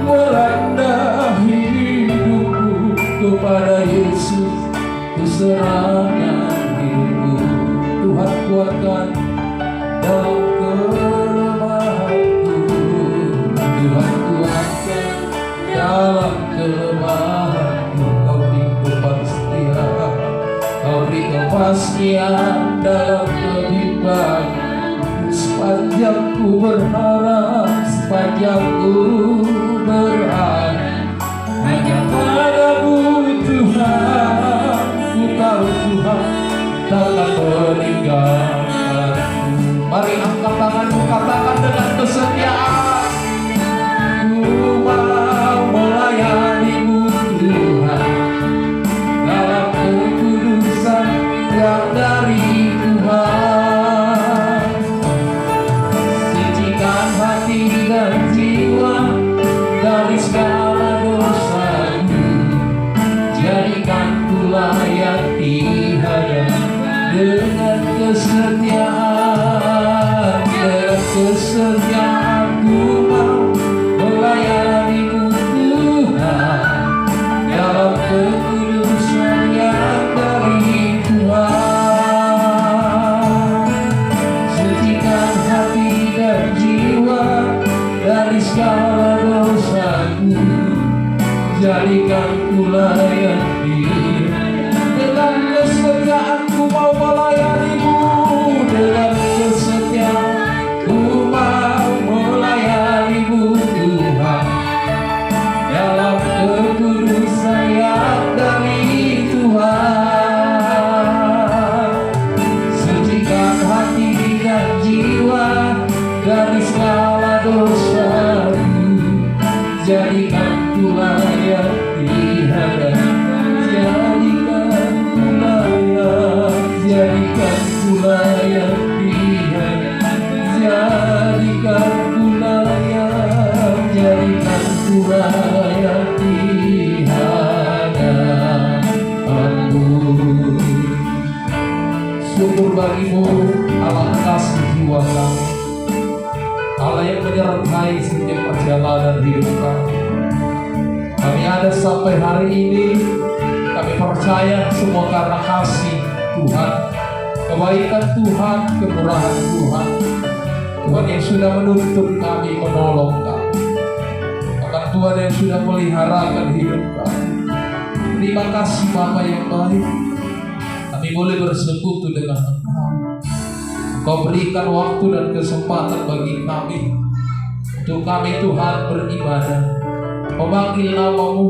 melanda hidupku, kepada Yesus ku serahkan hidupku. Tuhan kuatkan dalam kelemahanku, Tuhan kuatkan dalam kelemahanku. Kau beri kepastian dalam kebimbangan. Sepanjang ku berharap, hanya padamu Tuhan, ku tahu Tuhan takkan meninggalkanku. Mari angkat tanganmu, katakan dengan kesetiaan, ku mau melayanimu Tuhan, dalam kekudusan yang dari Tuhan. Sucikan hati dan jiwa dari segala dosaku, jadikan ku layak di hadapan. Dengan kesetiaan ku mau melayanimu Tuhan, dalam kekudusan yang dari Tuhan. Sucikan hati dan jiwa dari segala melayani. Dengan kesetiaanku mau melayanimu, dengan kesetiaanku mau melayanimu Tuhan. Dalam kekudusan yang dari Tuhan, sucikan hati dan jiwa dari segala dosaku. Jadikan ku layak di hadapan, jadikan ku layak, jadikan ku layak di hadapan, jadikan ku layak, jadikan ku layak di hadapanmu. Syukur bagimu Allah kasih jiwa kami, Allah yang menyertai setiap perjalanan hidup kami. Kami ada sampai hari ini, kami percaya semua karena kasih Tuhan, kebaikan Tuhan, kemurahan Tuhan. Tuhan yang sudah menuntun kami, menolong kami. Bahkan Tuhan yang sudah meliharakan hidup kami. Terima kasih Bapa yang baik. Kami boleh bersekutu dengan Engkau. Engkau berikan waktu dan kesempatan bagi kami untuk kami Tuhan beribadah, memanggil nama-Mu,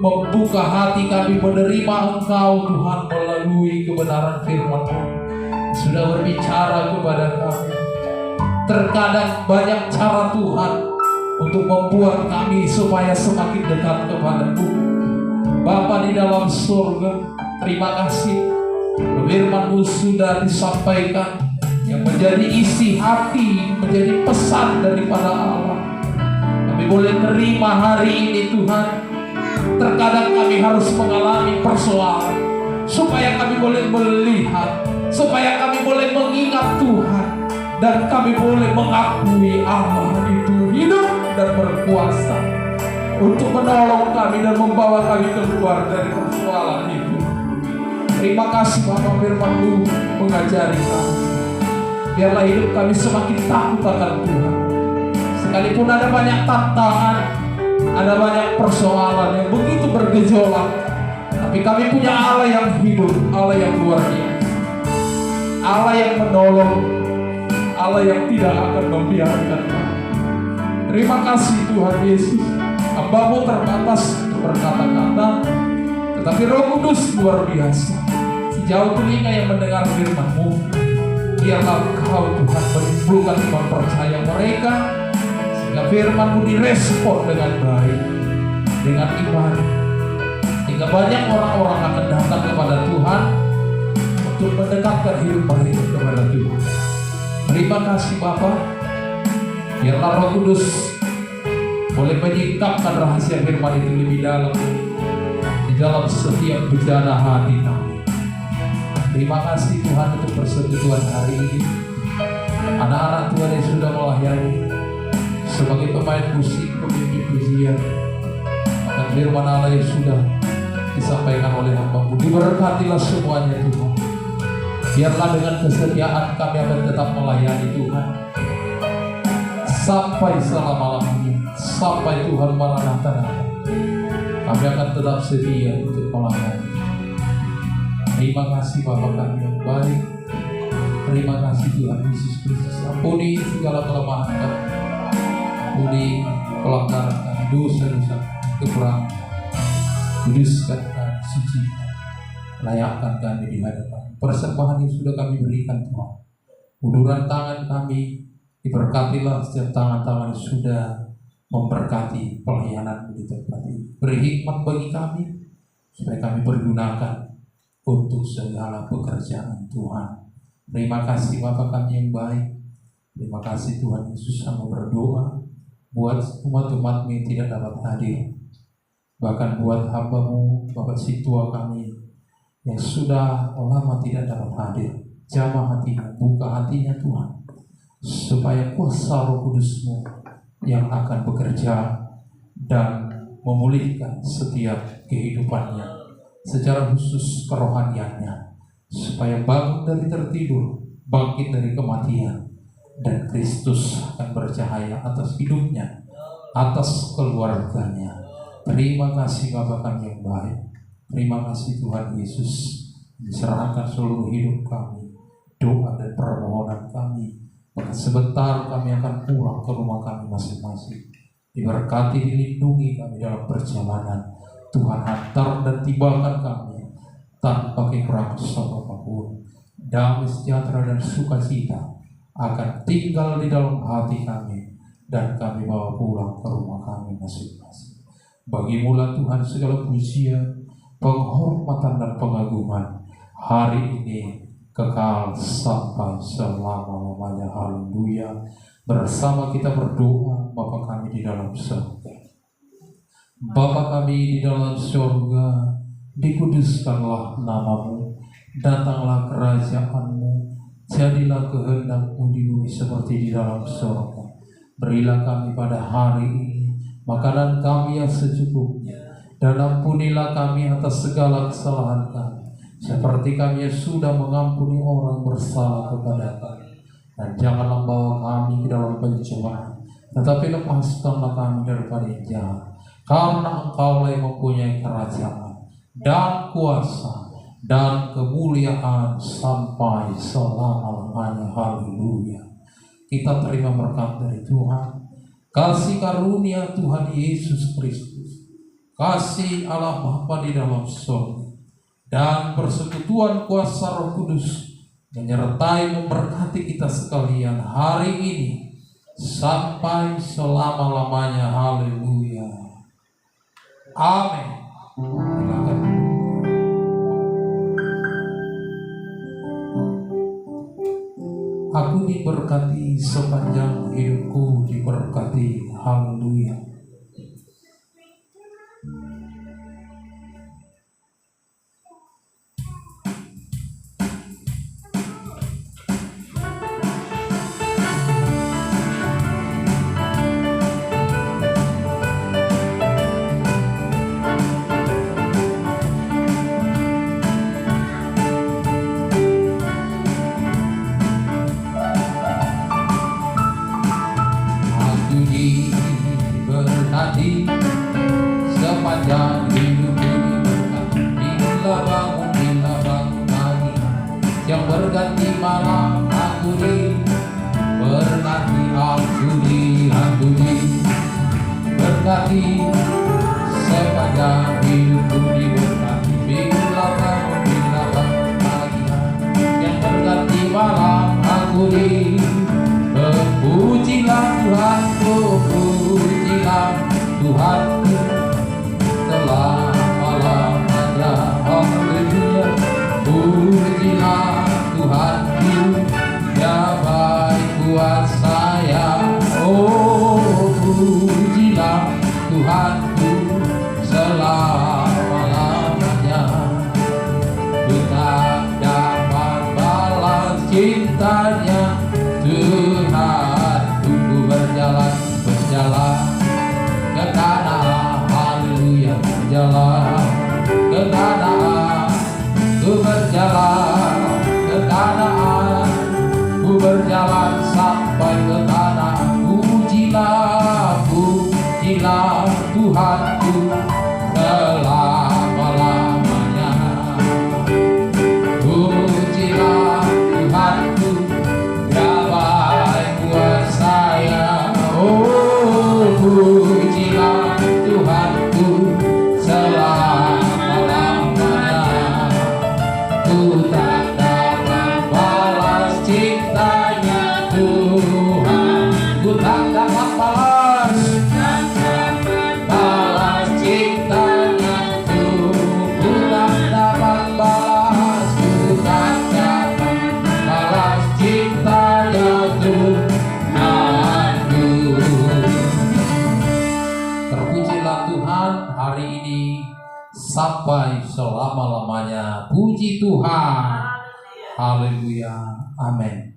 membuka hati kami menerima Engkau Tuhan melalui kebenaran firman-Mu. Sudah berbicara kepada kami. Terkadang banyak cara Tuhan untuk membuat kami supaya semakin dekat kepada-Mu. Bapa di dalam surga, terima kasih firman-Mu sudah disampaikan, yang menjadi isi hati, menjadi pesan daripada Allah. Kami boleh terima hari ini Tuhan. Terkadang kami harus mengalami persoalan, supaya kami boleh melihat, supaya kami boleh mengingat Tuhan, dan kami boleh mengakui Allah itu hidup dan berkuasa untuk menolong kami dan membawa kami keluar dari persoalan itu. Terima kasih Bapa, firman-Mu mengajari kami. Biarlah hidup kami semakin takut akan Tuhan. Sekalipun ada banyak tantangan, ada banyak persoalan yang begitu bergejolak, tapi kami punya Allah yang hidup, Allah yang luar biasa, Allah yang menolong, Allah yang tidak akan membiarkan kami. Terima kasih Tuhan Yesus. Hamba-Mu terbatas untuk berkata-kata, tetapi Roh Kudus luar biasa. Sejauh telinga yang mendengar firman-Mu, biarlah Engkau Tuhan menimbulkan iman percaya mereka, sehingga firman-Mu direspon dengan baik, dengan iman, sehingga banyak orang-orang akan datang kepada Tuhan untuk mendekatkan hidup mereka kepada Tuhan. Terima kasih Bapa. Biarlah Roh Kudus boleh menyingkapkan rahasia firman itu lebih dalam di dalam setiap bejana hati kami. Terima kasih Tuhan untuk persekutuan hari ini. Anak-anak Tuhan yang sudah melayani sebagai pemain musik, pemimpin pujian, akan firman Allah yang sudah disampaikan oleh hamba-Mu, diberkatilah semuanya Tuhan. Biarlah dengan kesetiaan kami akan tetap melayani Tuhan sampai selama-lamanya, sampai Tuhan Maranatha. Kami akan tetap setia untuk melayani. Terima kasih Bapa kami yang baik. Terima kasih Tuhan Yesus Kristus. Ampuni segala kelemahan kami, ampuni pelanggaran kami, dosa-dosa, kekurangan. Kuduskan kami, suci, layakkan kami di hadapan persembahan yang sudah kami berikan Tuhan. Uluran tangan kami diberkatilah, setiap tangan-tangan yang sudah memberkati pelayanan di tempat ini. Beri hikmat bagi kami supaya kami pergunakan untuk segala pekerjaan Tuhan. Terima kasih Bapa kami yang baik. Terima kasih Tuhan Yesus. Kami berdoa buat umat-umat-Mu yang tidak dapat hadir, bahkan buat hamba-Mu Bapak Situa kami yang sudah lama tidak dapat hadir. Jamah hatinya, buka hatinya Tuhan, supaya kuasa Roh Kudus-Mu yang akan bekerja dan memulihkan setiap kehidupannya, secara khusus kerohaniannya, supaya bangun dari tertidur, bangkit dari kematian, dan Kristus akan bercahaya atas hidupnya, atas keluarganya. Terima kasih Bapa kami yang baik. Terima kasih Tuhan Yesus, diserahkan seluruh hidup kami, doa dan permohonan kami. Maka sebentar kami akan pulang ke rumah kami masing-masing. Diberkati, dilindungi kami dalam perjalanan. Tuhan hantar dan tibakan kami tanpa kekurangan apapun. Damai sejahtera dan sukacita akan tinggal di dalam hati kami, dan kami bawa pulang ke rumah kami masing-masing. Bagimulah Tuhan segala pujian, penghormatan dan pengagungan hari ini kekal sampai selama-lamanya. Haleluya. Bersama kita berdoa. Bapa kami di dalam surga, Bapa kami di dalam surga, dikuduskanlah namamu, datanglah kerajaanmu, jadilah kehendakmu di bumi seperti di dalam surga. Berilah kami pada hari ini makanan kami yang secukupnya, dan ampunilah kami atas segala kesalahan kami, seperti kami yang sudah mengampuni orang bersalah kepada kami. Dan janganlah bawa kami ke dalam pencobaan, tetapi lepaskanlah kami daripada yang jahat. Karena Engkaulah yang mempunyai kerajaan dan kuasa dan kemuliaan sampai selama-lamanya. Haleluya. Kita terima berkat dari Tuhan, kasih karunia Tuhan Yesus Kristus, kasih Allah Bapa di dalam surga, dan persekutuan kuasa Roh Kudus menyertai memberkati kita sekalian hari ini sampai selama-lamanya. Haleluya. Amin. Silakan. Aku diberkati sepanjang hidupku, diberkati. Haleluya. Sepanjang hidupku diberkati, bila bangun pagi, yang berganti malam aku diberkati, aku berkati. Sepanjang hidupku diberkati, bila bangun pagi, yang berganti malam aku pujilah Tuhanku, pujilah Tuhanku selama-lamanya. Haleluya. Pujilah Tuhanku, ya baik kuasa ya. Oh, pujilah Tuhanku selama-lamanya. Ku tak dapat balas cintanya Tuhan, ku berjalan ke Kanaan. Haleluya. Berjalan ke Kanaan, ku berjalan ke Kanaan, ku berjalan sampai ke Kanaan. Pujilah Tuhanku selama-lamanya. Pujilah Tuhanku, ya baik kuasa ya. Oh, pujilah Tuhanku selama-lamanya. Ku tak dapat balas cintanya Tuhan, ku tak dapat balas cintanya Tuhan, ku tak dapat balas, ku tak dapat balas cintanya Tuhanku. Terpujilah Tuhan hari ini sampai selama-lamanya. Puji Tuhan. Haleluya. Amin.